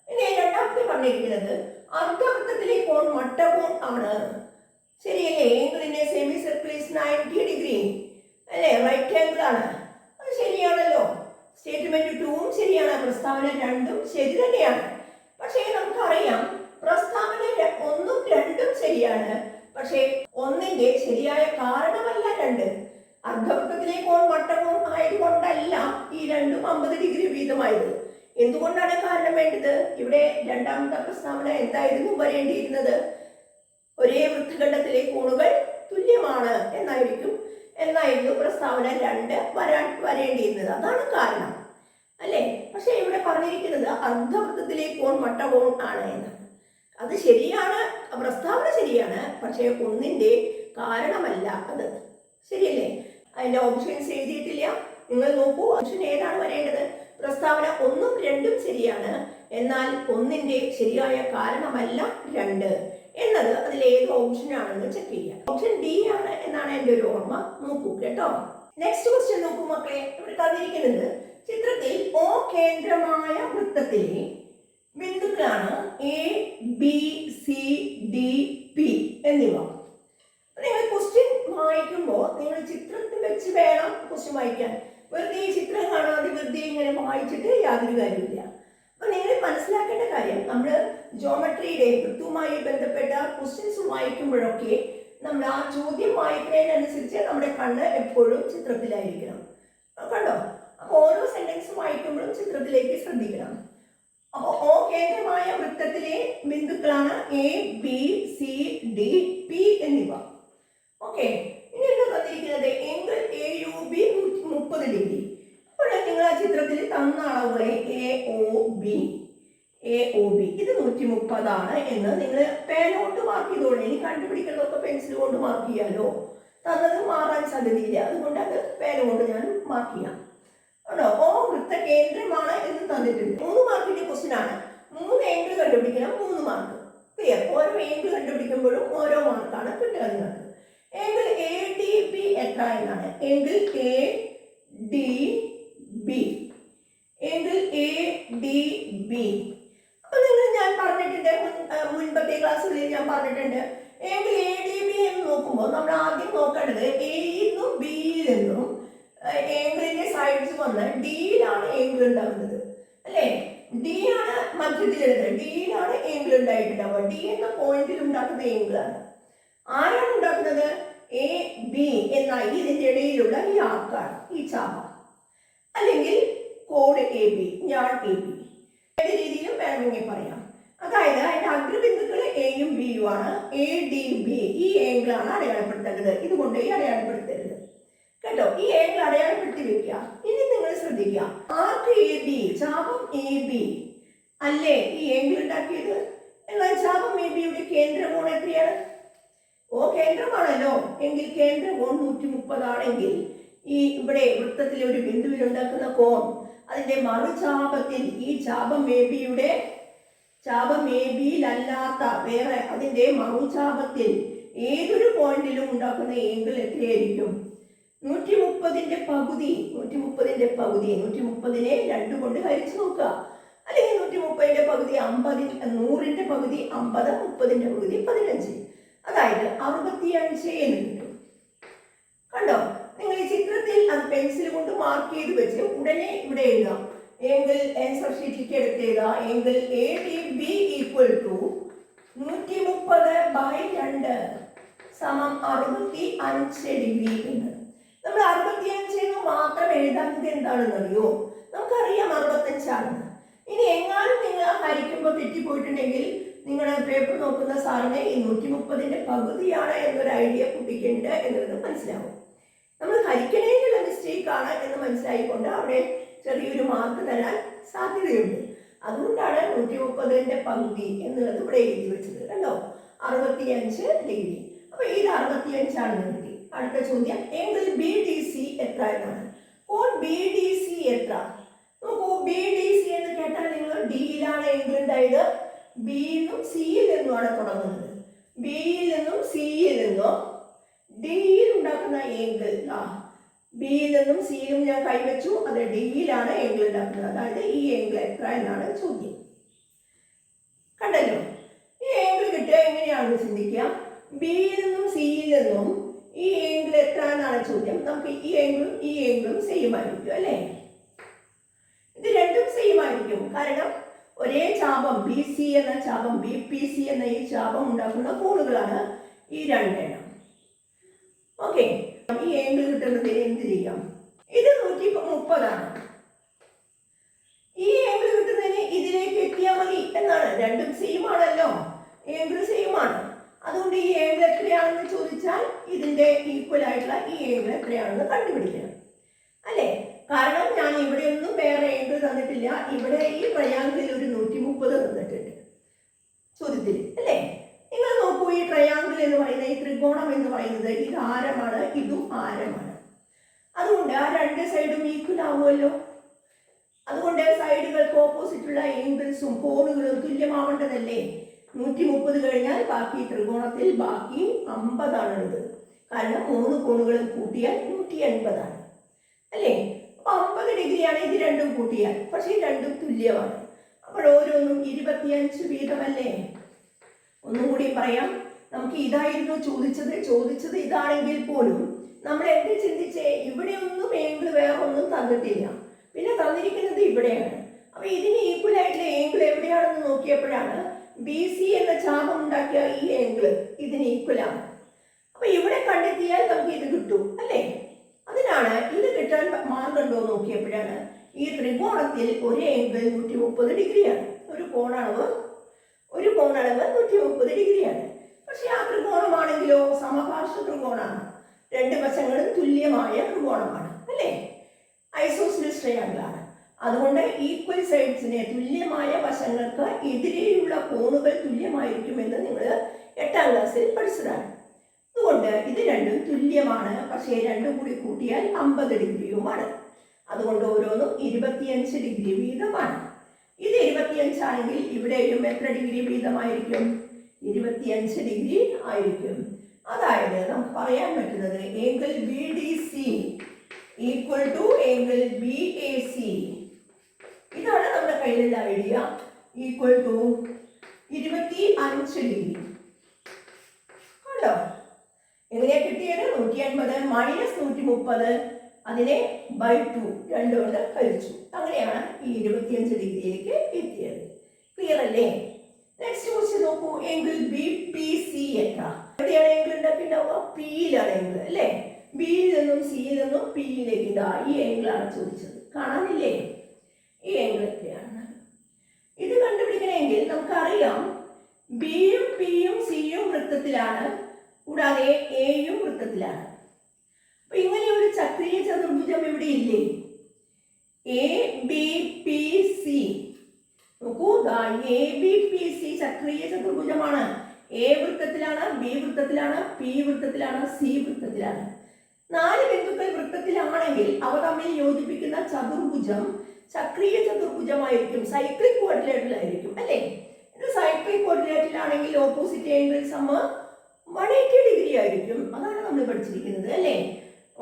Speaker 1: ഇനി രണ്ടാമത്തെ പറഞ്ഞിരിക്കുന്നത് അർദ്ധവൃത്തത്തിലെ കോൺ മട്ടകോൺ ആണ്. ശരിയല്ലേ? ഏങ്കിളിന്റെ സെമി സർക്കിൾ 90 ഡിഗ്രി അല്ലേ, റൈറ്റ് ആംഗിൾ ആണ്. അത് ശരിയാണല്ലോ. സ്റ്റേറ്റ്മെന്റ് 2 ശരിയാണ്, പ്രസ്താവന 2 ശരി തന്നെയാണ്. പക്ഷേ നമുക്കറിയാം പ്രസ്താവന 1ഉം 2ഉം ശരിയാണ്, പക്ഷേ 1ന്റെ ശരിയായ കാരണമല്ല 2. അർദ്ധവൃത്തത്തിലെ കോൺ മട്ടകോൺ ആയതുകൊണ്ടല്ല ഈ രണ്ടും 50 ഡിഗ്രി വീതമായത്. എന്തുകൊണ്ടാണ് കാരണം വേണ്ടത്? ഇവിടെ രണ്ടാമത്തെ പ്രസ്താവന എന്തായിരുന്നു വരേണ്ടിയിരുന്നത്? ഒരേ വൃത്തഖണ്ഡത്തിലെ കോണുകൾ തുല്യമാണ് എന്നായിരുന്നു പ്രസ്താവന 2 വരേണ്ടിയിരുന്നത്. അതാണ് കാരണം അല്ലേ. പക്ഷെ ഇവിടെ പറഞ്ഞിരിക്കുന്നത് അർദ്ധവൃത്തത്തിലെ കോൺ മട്ടകോൺ ആണ് എന്ന്. അത് ശരിയാണ്, പ്രസ്താവന ശരിയാണ്, പക്ഷേ 1ന്റെ കാരണമല്ല അത്. ശരിയല്ലേ? അതിന്റെ ഓപ്ഷൻസ് എഴുതിയിട്ടില്ല, നിങ്ങൾ നോക്കൂ. ഓപ്ഷൻ ഏതാണ് വരേണ്ടത്? പ്രസ്താവന 1ഉം 2ഉം ശരിയാണ്, എന്നാൽ 1ന്റെ ശരിയായ കാരണമല്ല 2 എന്നത് അതിലേത് ഓപ്ഷൻ ആണെന്ന് ചെക്ക് ചെയ്യാം. ഓപ്ഷൻ ഡി ആണ് എന്നാണ് എൻ്റെ ഒരു ഓർമ്മ. നോക്കൂ കേട്ടോ. നെക്സ്റ്റ് ക്വസ്റ്റ്യൻ നോക്കൂ മക്കളെ. ഇവിടെ തന്നിരിക്കുന്നത് ചിത്രത്തിൽ ഓ കേന്ദ്രമായ വൃത്തത്തിലെ ബിന്ദുക്കളാണ് A B C D P എന്നിവ. നിങ്ങൾ ക്വസ്റ്റ്യൻ വായിക്കുമ്പോൾ നിങ്ങൾ ചിത്രത്തിൽ വെച്ച് വേണം ക്വസ്റ്റ്യൻ വായിക്കാൻ. വെറുതെ ഈ ചിത്രം കാണാതെ വെറുതെ ഇങ്ങനെ വായിച്ചിട്ട് യാതൊരു കാര്യമില്ല. അപ്പൊ നിങ്ങൾ മനസ്സിലാക്കേണ്ട കാര്യം, നമ്മൾ ജോമെട്രിയുടെ വൃത്തവുമായി ബന്ധപ്പെട്ട ക്വസ്റ്റ്യൻസ് വായിക്കുമ്പോഴൊക്കെ നമ്മൾ ആ ചോദ്യം വായിക്കുന്നതിനനുസരിച്ച് നമ്മുടെ കണ്ണ് എപ്പോഴും ചിത്രത്തിലായിരിക്കണം. കണ്ടോ? അപ്പൊ ഓരോ സെന്റൻസ് വായിക്കുമ്പോഴും ചിത്രത്തിലേക്ക് ശ്രദ്ധിക്കണം. അപ്പൊ ഓ കേന്ദ്രമായ വൃത്തത്തിലെ ബിന്ദുക്കളാണ് A B C D P എന്നിവ. ഓക്കെ, ഇനി എന്താ തന്നിരിക്കുന്നത്? എങ്കിൽ എ യു ബി 30 ഡിഗ്രി. അപ്പോൾ നിങ്ങൾ ആ ചിത്രത്തിൽ തന്ന അളവുകളെ എ ഒ ബി ഇത് 130 എന്ന് നിങ്ങൾ പേന കൊണ്ട് മാർക്ക് ചെയ്തോളൂ. ഇനി കണ്ടുപിടിക്കുന്നതൊക്കെ പെൻസിൽ കൊണ്ട് മാർക്ക് ചെയ്യാലോ. തന്നത് മാറാൻ സാധ്യതയില്ല, അതുകൊണ്ട് അത് പേന കൊണ്ട് ഞാൻ മാർക്ക് ചെയ്യാം. ആണോ? ഓ വൃത്ത കേന്ദ്രമാണ് എന്ന് തന്നിട്ടുണ്ട്. 3 മാർക്കിന്റെ ക്വസ്റ്റ്യൻ ആണ്. 3 ഏങ്കിൾ കണ്ടുപിടിക്കണം, 3 മാർക്ക്. ക്ലിയർ? ഓരോ ഏങ്കിൾ കണ്ടുപിടിക്കുമ്പോഴും ഓരോ മാർക്കാണ് കിട്ടുക നിങ്ങൾക്ക്. ഏങ്കിൾ എ ഡി ബി എത്ര എന്നാണ്? ഏങ്കിൾ എ ഡി ബി അപ്പൊ നിങ്ങൾ ഞാൻ പറഞ്ഞിട്ടുണ്ട്, മുൻപത്തെ ക്ലാസ്സുകളിൽ ഞാൻ പറഞ്ഞിട്ടുണ്ട്. ഏങ്കിൾ എ ഡി ബി എന്ന് നോക്കുമ്പോൾ നമ്മൾ ആദ്യം നോക്കേണ്ടത് എയിൽ നിന്നും ബിയിൽ നിന്നും ഏങ്കിളിന്റെ സൈഡ്സ് വന്ന് ഡിയിലാണ് ഏങ്കിൾ ഉണ്ടാകുന്നത് അല്ലേ. ഡി ആണ് മധ്യത്തിലുള്ളത്, ഡിയിലാണ് ഏങ്കിൾ ഉണ്ടായിട്ടുണ്ടാവുക. ഡി എന്ന പോയിന്റിൽ ഉണ്ടാക്കുന്ന ഏങ്കിളാണ്. ആരാണ് ഉണ്ടാക്കുന്നത്? എ ബി എന്ന ഇതിന്റെ ഇടയിലുള്ള ഈ ആർക്കാണ് ഈ ചാപം, അല്ലെങ്കിൽ കോഡ് എ ബി, ഞാൻ എ ബി, ഏത് രീതിയിലും വേണമെങ്കിൽ പറയാം. അതായത് അതിന്റെ അഗ്രബിന്ദുക്കൾ എയും ബിയും ആണ്. എ ഡി ബി ഈ ഏങ്കിളാണ് അടയാളപ്പെടുത്തേണ്ടത്. ഇതുകൊണ്ട് ഈ അടയാളപ്പെടുത്തരുത് കേട്ടോ. ഈ ഏങ്കിൾ അടയാളപ്പെടുത്തി വെക്കുക. ഇനി നിങ്ങൾ ശ്രദ്ധിക്കുക, ആർക്ക് എ ബി, ചാപം എ ബി അല്ലേ ഈ ഏങ്കിൾ ഉണ്ടാക്കിയത്. എന്നാൽ ചാപം എ ബിയുടെ കേന്ദ്രകോൺ എത്രയാണ്? ഓ കേന്ദ്രമാണല്ലോ, എങ്കിൽ കേന്ദ്രകോൺ 130 ആണെങ്കിൽ ഈ ഇവിടെ വൃത്തത്തിലെ ഒരു ബിന്ദുവിൽ ഉണ്ടാക്കുന്ന കോൺ അതിന്റെ മറുചാപത്തിൽ ഈ ചാപം എ ബിയിലല്ലാത്ത വേറെ അതിന്റെ മറുചാപത്തിൽ ഏതൊരു പോയിന്റിലും ഉണ്ടാക്കുന്ന ആംഗിൾ എത്രയായിരിക്കും? 130ന്റെ പകുതി. 130നെ 2 കൊണ്ട് ഹരിച്ചു നോക്കുക. അല്ലെങ്കിൽ 130ന്റെ പകുതി 50, 100ന്റെ പകുതി 50, 30ന്റെ പകുതി 15. അതായത് 65 എന്ന് കിട്ടും. കണ്ടോ? നിങ്ങൾ ഈ ചിത്രത്തിൽ അത് പെൻസിൽ കൊണ്ട് മാർക്ക് ചെയ്ത് വെച്ച് ഉടനെ ഇവിടെ എഴുതാം. ആംഗിൾ ആൻസർ ഷീറ്റിലേക്ക് എടുത്തേക. ആംഗിൾ ADB ഈക്വൽ ടു 130/2 സമം 65 ഡിഗ്രി എന്ന്. നമ്മൾ 65 എന്ന് മാത്രം എഴുതാത്തത് എന്താണെന്നറിയോ? നമുക്കറിയാം 65 ആണെന്ന്. ഇനി എങ്ങാനും നിങ്ങൾ ഹരിക്കുമ്പോൾ തെറ്റിപ്പോയിട്ടുണ്ടെങ്കിൽ നിങ്ങളുടെ പേപ്പർ നോക്കുന്ന സാറിന് ഈ 130ന്റെ പകുതിയാണ് എന്നൊരു ഐഡിയ കുട്ടിക്കുണ്ട് എന്നുള്ളത് മനസ്സിലാവും. നമ്മൾ ഹരിക്കണേലുള്ള മിസ്റ്റേക്ക് ആണ് എന്ന് മനസ്സിലായിക്കൊണ്ട് അവിടെ ചെറിയൊരു മാർക്ക് തരാൻ സാധ്യതയുണ്ട്. അതുകൊണ്ടാണ് 130ന്റെ പകുതി എന്നുള്ളത് ഇവിടെ എഴുതി വെച്ചത്. കണ്ടോ? 65 ഡിഗ്രി. അപ്പൊ ഇത് 65 ആണെന്ന് കിട്ടി. അടുത്ത ചോദ്യം, ആംഗിൾ BDC എത്ര എന്നാണ്. കോൺ BDC എത്ര? നോക്കൂ, BDC എന്ന് കേട്ടാൽ നിങ്ങൾ ഡിയിലാണ് ആംഗിൾ ഉണ്ടായത്. ബിയിൽ നിന്നും സിയിൽ നിന്നുമാണ് തുടങ്ങുന്നത്. ബിയിൽ നിന്നും സിയിൽ നിന്നോ ഡിയിൽ ഉണ്ടാക്കുന്ന ആംഗിൾ. ബിയിൽ നിന്നും സിയിലും ഞാൻ കൈവച്ചു. അത് ഡിയിലാണ് ആംഗിൾ ഉണ്ടാക്കുന്നത്. അതായത് ഈ ആംഗിൾ എത്ര എന്നാണ് ചോദ്യം. കണ്ടല്ലോ? ഈ ആംഗിൾ കിട്ടുക എങ്ങനെയാണെന്ന് ചിന്തിക്കുക. ബിയിൽ നിന്നും സിയിൽ നിന്നും ഈ ആംഗിൾ എത്ര എന്നാണ് ചോദ്യം. നമുക്ക് ഈ ആംഗിളും സെയിം ആയിരിക്കും അല്ലേ? ഇത് രണ്ടും സെയിം ആയിരിക്കും. കാരണം ഒരേ ചാപം BC എന്ന ചാപം BPC എന്ന ഈ ചാപം ഉണ്ടാക്കുന്ന കോണുകളാണ് ഈ രണ്ടെണ്ണം. ഓക്കെ, ഈ ആംഗിൾ കിട്ടുന്നതിന് എന്ത് ചെയ്യാം? ഇത് 130 ഈ ആംഗിൾ കിട്ടുന്നതിന് ഇതിലേക്ക് എത്തിയാൽ മതി എന്നാണ്. രണ്ടും സെയിം ആണല്ലോ, ആംഗിൾ സെയിം ആണ്. അതുകൊണ്ട് ഈ ആംഗിൾ എത്രയാണെന്ന് ചോദിച്ചാൽ ഇതിന്റെ ഈക്വൽ ആയിട്ടുള്ള ഈ ആംഗിൾ എത്രയാണെന്ന് കണ്ടുപിടിക്കണം അല്ലേ? കാരണം ഞാൻ ഇവിടെ ഒന്നും വേറെ ആംഗിൾ തന്നിട്ടില്ല. ഇവിടെ ഈ ട്രയാങ്കിളിൽ ഒരു 130 തന്നിട്ടുണ്ട് ചോദ്യത്തിൽ അല്ലേ? നിങ്ങൾ നോക്കൂ, ഈ ട്രയാങ്കിൾ എന്ന് പറയുന്ന ഈ ത്രികോണം എന്ന് പറയുന്നത് ഇത് ആരമാണ്, ഇതും ആരമാണ്. അതുകൊണ്ട് ആ രണ്ട് സൈഡും ഈക്വൽ ആവുമല്ലോ. അതുകൊണ്ട് സൈഡുകൾക്ക് ഓപ്പോസിറ്റുള്ള ആംഗിൾസും കോണുകളും തുല്യമാവേണ്ടതല്ലേ? 130 കഴിഞ്ഞാൽ ബാക്കി ത്രികോണത്തിൽ ബാക്കി 50 ആണുള്ളത്. കാരണം 3 കോണുകളും കൂട്ടിയാൽ 180 ആണ് അല്ലേ? അപ്പൊ 50 ഡിഗ്രിയാണ് ഇത് രണ്ടും കൂട്ടിയാൽ. പക്ഷേ രണ്ടും തുല്യമാണ്. അപ്പോൾ ഓരോന്നും 25 വീതമല്ലേ? ഒന്നും കൂടി പറയാം. നമുക്ക് ഇതായിരുന്നു ചോദിച്ചത് ഇതാണെങ്കിൽ പോലും നമ്മൾ എന്ത് ചിന്തിച്ചേ? ഇവിടെ ഒന്നും ആംഗിൾ വേറെ ഒന്നും തന്നിട്ടില്ല. പിന്നെ തന്നിരിക്കുന്നത് ഇവിടെയാണ്. അപ്പൊ ഇതിന് ഈക്വൽ ആയിട്ടുള്ള ആംഗിൾ എവിടെയാണെന്ന് നോക്കിയപ്പോഴാണ് BC എന്ന ചാപം ഉണ്ടാക്കിയ ഈ ആംഗിൾ ഇതിന് ഈക്വൽ ആണ്. അപ്പൊ ഇവിടെ കണ്ടെത്തിയാൽ നമുക്ക് ഇത് കിട്ടും അല്ലേ? അതിനാണ് ഇത് കിട്ടാൻ മാർഗമുണ്ടോ നോക്കിയപ്പോഴാണ് ഈ ത്രികോണത്തിൽ ഒരു ആംഗിൾ 130 ഡിഗ്രിയാണ്. ഒരു കോണളവ് 130 ഡിഗ്രിയാണ്. പക്ഷെ ആ ത്രികോണമാണെങ്കിലോ സമപാർശ്വ ത്രികോണമാണ്. രണ്ട് വശങ്ങളും തുല്യമായ ത്രികോണമാണ് അല്ലേ? ഐസോസിലിസ് ട്രയാങ്കിൾ ആണ്. അതുകൊണ്ട് ഈക്വൽ സൈഡ്സിനെ, തുല്യമായ വശങ്ങൾക്ക് എതിരെയുള്ള കോണുകൾ തുല്യമായിരിക്കുമെന്ന് നിങ്ങൾ 8ാം ക്ലാസ്സിൽ പഠിച്ചതാണ്. അതുകൊണ്ട് ഇത് രണ്ടും തുല്യമാണ്. പക്ഷേ രണ്ടും കൂടി കൂട്ടിയാൽ 50 ഡിഗ്രിയുമാണ്. അതുകൊണ്ട് ഓരോന്നും 25 ഡിഗ്രി വീതമാണ്. ഇത് 25 ആണെങ്കിൽ ഇവിടെയും എത്ര ഡിഗ്രി വീതമായിരിക്കും? 25 ഡിഗ്രി ആയിരിക്കും. അതായത് നമുക്ക് പറയാൻ പറ്റുന്നത് angle BDC equal to angle BAC. ഇതാണ് നമ്മുടെ കയ്യിലുള്ള ഐഡിയ. Equal to 25 degree. കണ്ടോ? എങ്ങനെയാ കിട്ടിയത്? 180 മൈനസ് 130 അതിനെ /2 2 കൊണ്ട് കഴിച്ചു. അങ്ങനെയാണ് ഈ 25 ഡിഗ്രിയിലേക്ക് എത്തിയത്. ക്ലിയർ അല്ലേ? നെക്സ്റ്റ് ക്വസ്റ്റ്യൻ നോക്കൂ. ആംഗിൾ BPC എത്ര? എവിടെയാണ് ആംഗിൾ ഉണ്ടാക്കിയിട്ടുണ്ടാവുക? Pയിലാണ് ആംഗിൾ അല്ലേ? ബിയിൽ നിന്നും സിയിൽ നിന്നും പിയിലേക്ക് ഇതാ ഈ ആംഗിളാണ് ചോദിച്ചത്. കാണാനില്ലേ ഈ ആംഗിൾ എത്രയാണ്? ഇത് കണ്ടുപിടിക്കണമെങ്കിൽ നമുക്കറിയാം ബിയും പിയും സിയും വൃത്തത്തിലാണ്, കൂടാതെ എയും വൃത്തത്തിലാണ്. അപ്പൊ ഇങ്ങനെ ഒരു ചക്രീയ ചതുർഭുജം ഇവിടെ ഇല്ലേ? ABPC. നോക്കൂ, ABPC ചക്രീയ ചതുർഭുജമാണ്. എ വൃത്തത്തിലാണ്, ബി വൃത്തത്തിലാണ്, പി വൃത്തത്തിലാണ്, സി വൃത്തത്തിലാണ്. 4 ബിന്ദുക്കൾ വൃത്തത്തിലാണെങ്കിൽ അവ തമ്മിൽ യോജിപ്പിക്കുന്ന ചതുർഭുജം ചക്രീയ ചതുർഭുജമായിരിക്കും, സൈക്ലിക് കോർഡിനേറ്റിലായിരിക്കും അല്ലേ? ഇത് സൈക്ലിക് കോർഡിനേറ്റിലാണെങ്കിൽ ഓപ്പോസിറ്റ് ആംഗിൾ സമ്മ് 180 ആയിരിക്കും. അതാണ് നമ്മൾ പഠിച്ചിരിക്കുന്നത് അല്ലേ.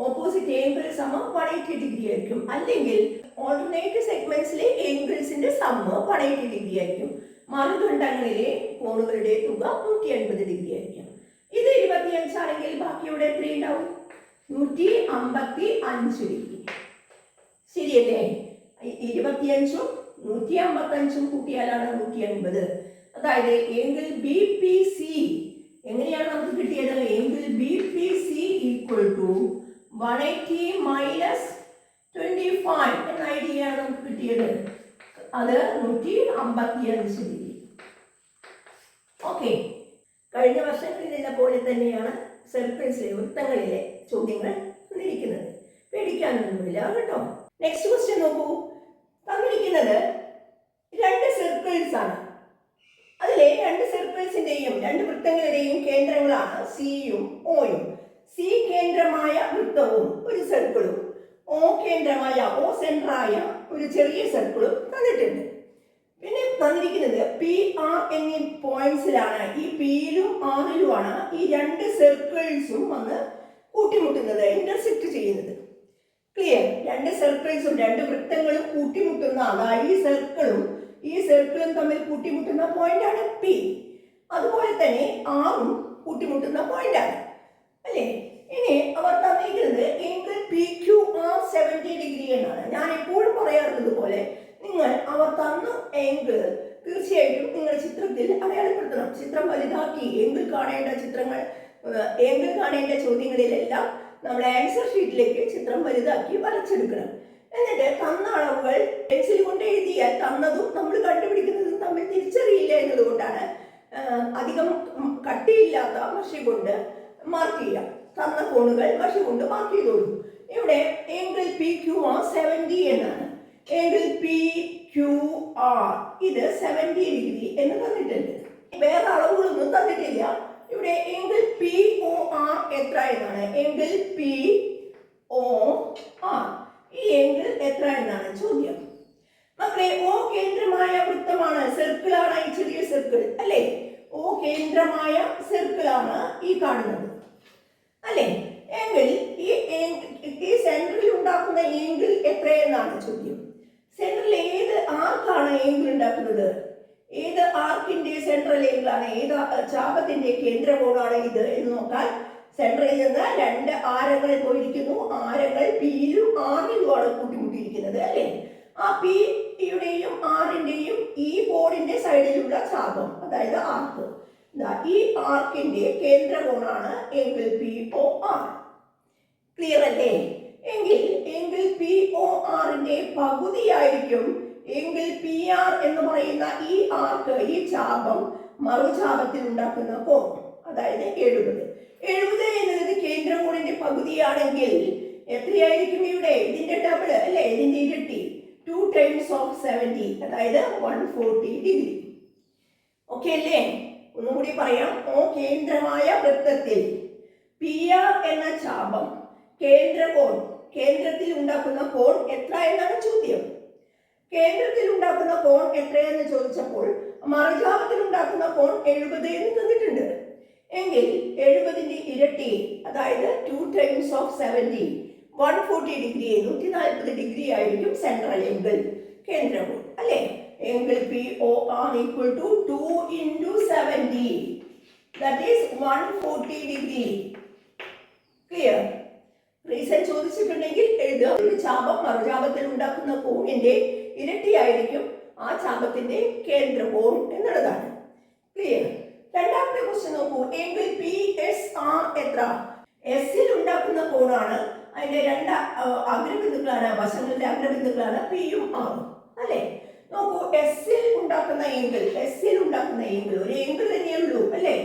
Speaker 1: ഓപ്പോസിറ്റ് ഏംഗിൾ സമം 180 ആയിരിക്കും. അല്ലെങ്കിൽ ഓൾട്ടർനേറ്റ് സെഗ്മെന്റ്സിലെ ഏംഗിൾസിന്റെ സമ്മ് 180 ആയിരിക്കും. മറുഖണ്ഡങ്ങളിലെ കോണുകളുടെ തുക 180 ആയിരിക്കും. ഇത് 25 ആണെങ്കിൽ ബാക്കിയുടെ എത്ര ഉണ്ടാവും? 155 ശരിയല്ലേ? 25ഉം 155ഉം കൂട്ടിയാലാണ് 180. അതായത് ഏംഗിൾ ബി പി സി എങ്ങനെയാണ് നമുക്ക് കിട്ടിയത്? Angle B P C equal to 180 minus 25 എന്ന ഐഡിയയാണ് നമുക്ക് കിട്ടിയത്. അത് 155 ഓക്കെ. കഴിഞ്ഞ വർഷങ്ങളിലെ പോലെ തന്നെയാണ് സർക്കിൾസിലെ വൃത്തങ്ങളിലെ ചോദ്യങ്ങൾ തന്നിരിക്കുന്നത്. പേടിക്കാനൊന്നുമില്ല കേട്ടോ. നെക്സ്റ്റ് ക്വസ്റ്റ്യൻ നോക്കൂ. തന്നിരിക്കുന്നത് 2 സർക്കിൾസ് ആണ്. അതിലെ 2 സർക്കിൾസിന്റെയും 2 വൃത്തങ്ങളുടെയും കേന്ദ്രങ്ങളാണ് സിയും ഓയും. സി കേന്ദ്രമായ വൃത്തവും ഒരു സർക്കിളും ഓ കേന്ദ്രമായ ഓ സെന്ററായ ഒരു ചെറിയ സർക്കിളും തന്നിട്ടുണ്ട്. പിന്നെ തന്നിരിക്കുന്നത് പി ആർ എന്നീ പോയിന്റ്സിലാണ്. ഈ പിയിലും ആറിലുമാണ് ഈ 2 സർക്കിൾസും വന്ന് കൂട്ടിമുട്ടുന്നത്, ഇന്റർസെക്ട് ചെയ്യുന്നത്. ക്ലിയർ? 2 സർക്കിൾസും 2 വൃത്തങ്ങളും കൂട്ടിമുട്ടുന്ന, അതായത് ഈ സർക്കിളും തമ്മിൽ കൂട്ടിമുട്ടുന്ന പോയിന്റാണ് പി. അതുപോലെ തന്നെ ആറും കൂട്ടിമുട്ടുന്ന പോയിന്റാണ് അല്ലേ. ഇനി അവർ തന്നിരിക്കുന്നത് ഏംഗിൾ പി ക്യു ആർ 70 എന്നാണ്. ഞാൻ എപ്പോഴും പറയാറുള്ളത് പോലെ നിങ്ങൾ അവർ തന്ന ഏംഗിൾ തീർച്ചയായിട്ടും നിങ്ങൾ ചിത്രത്തിൽ അടയാളപ്പെടുത്തണം. ചിത്രം വലുതാക്കി ഏംഗിൾ കാണേണ്ട ചോദ്യങ്ങളിലെല്ലാം നമ്മുടെ ആൻസർ ഷീറ്റിലേക്ക് ചിത്രം വലുതാക്കി വരച്ചെടുക്കണം. എന്നിട്ട് തന്ന അളവുകൾ പെൻസിൽ കൊണ്ട് എഴുതിയാൽ തന്നതും നമ്മൾ കണ്ടുപിടിക്കുന്നതും തമ്മിൽ തിരിച്ചറിയില്ല എന്നതുകൊണ്ടാണ് അധികം കട്ടിയില്ലാത്ത മഷി കൊണ്ട് മാർക്ക് ചെയ്യാം. തന്ന കോണുകൾ മഷി കൊണ്ട് മാർക്ക് ചെയ്തോളൂ. ഇവിടെ ഏംഗിൾ പി ക്യു ആർ 70 എന്നാണ്. ഏംഗിൾ പി ക്യു ആർ ഇത് 70 എന്ന് തന്നിട്ടുണ്ട്. വേറെ അളവുകളൊന്നും തന്നിട്ടില്ല. ഇവിടെ ഏംഗിൾ പി ഒ ആർ എത്ര എന്നാണ്. ഏംഗിൾ പി ഒ ആർ ഈ ഏംഗിൾ എത്ര എന്നാണ് ചോദ്യം. മക്കളെ, ഓ കേന്ദ്രമായ വൃത്തമാണ്, സർക്കിളാണ് ഈ ചെറിയ സർക്കിൾ അല്ലേ. ഓ കേന്ദ്രമായ സർക്കിളാണ് ഈ കാണുന്നത് അല്ലേ. എങ്കിൽ ഈ സെന്ററിൽ ഉണ്ടാക്കുന്ന ഏംഗിൾ എത്രയെന്നാണ് ചോദ്യം. സെന്ററിൽ ഏത് ആർക്കാണ് ഏംഗിൾ ഉണ്ടാക്കുന്നത്? ഏത് ആർക്കിന്റെ സെൻട്രൽ ഏംഗിൾ ആണ്? ഏത് ചാപത്തിന്റെ കേന്ദ്രകോണാണ് ഇത് എന്ന് നോക്കാൻ സെൻട്രലിൽ നിന്ന് 2 ആരങ്ങൾ പോയിരിക്കുന്നു. ആരങ്ങൾ പിയിലും ആറിലുമാണ് കൂട്ടിമുട്ടിയിരിക്കുന്നത് അല്ലേ. ആ പിയുടെയും ആറിന്റെയും ഈ കോണിന്റെ സൈഡിലുള്ള ചാപം, അതായത് ആർക്ക്, ഈ ആർക്കിന്റെ കേന്ദ്രകോണാണ് angle P O R. Clear അല്ലേ? എങ്കിൽ ഏംഗിൾ പി ഒ ആറിന്റെ പകുതിയായിരിക്കും ഏംഗിൾ പി ആർ എന്ന് പറയുന്ന ഈ ആർക്ക്, ഈ ചാപം മറുചാപത്തിൽ ഉണ്ടാക്കുന്ന കോൺ, അതായത് 70. 70 എന്നത് കേന്ദ്രകോണിന്റെ പകുതിയാണെങ്കിൽ എത്രയായിരിക്കും ഇവിടെ? ഇതിന്റെ ഡബിൾ അല്ലേ, ഇതിന്റെ ഇരട്ടി, 2 times of 70, അതായത് 140 ഓക്കെ അല്ലേ. ഒന്നുകൂടി പറയാം. ഓ കേന്ദ്രമായ വൃത്തത്തിൽ പി ആർ എന്ന ചാപം കേന്ദ്രത്തിൽ ഉണ്ടാക്കുന്ന കോൺ എത്ര എന്നാണ് ചോദ്യം. കേന്ദ്രത്തിൽ ഉണ്ടാക്കുന്ന കോൺ എത്രയെന്ന് ചോദിച്ചപ്പോൾ മറുചാപത്തിൽ ഉണ്ടാക്കുന്ന കോൺ 70 എന്ന് തന്നിട്ടുണ്ട്. എങ്കിൽ 70ന്റെ ഇരട്ടി, അതായത് 2 times of 70, 140 140 ആയിരിക്കും സെൻട്രൽ ഏംഗിൾ കേന്ദ്രകോൺ അല്ലേ. Angle P O R equal to 2 into 70, that is 140. Clear? Reason ചോദിച്ചിട്ടുണ്ടെങ്കിൽ എഴുതുക. ഒരു ചാപം മറുചാപത്തിൽ ഉണ്ടാക്കുന്ന കോണിന്റെ ഇരട്ടിയായിരിക്കും ആ ചാപത്തിന്റെ കേന്ദ്രകോൺ എന്നുള്ളതാണ്. ക്ലിയർ? രണ്ടാമത്തെ ക്വസ്റ്റ്യൻ നോക്കൂ. ഏംഗിൾ പി എസ് ആർ എത്ര? എസിൽ ഉണ്ടാക്കുന്ന കോണാണ്. അതിന്റെ 2 അഗ്രബിന്ദുക്കളാണ്, വശങ്ങളുടെ അഗ്രബിന്ദുക്കളാണ് പിയും ആറും അല്ലേ. നോക്കൂ, എസിൽ ഉണ്ടാക്കുന്ന ഏംഗിൾ ഒരു ഏംഗിൾ തന്നെയുള്ളൂ അല്ലേ.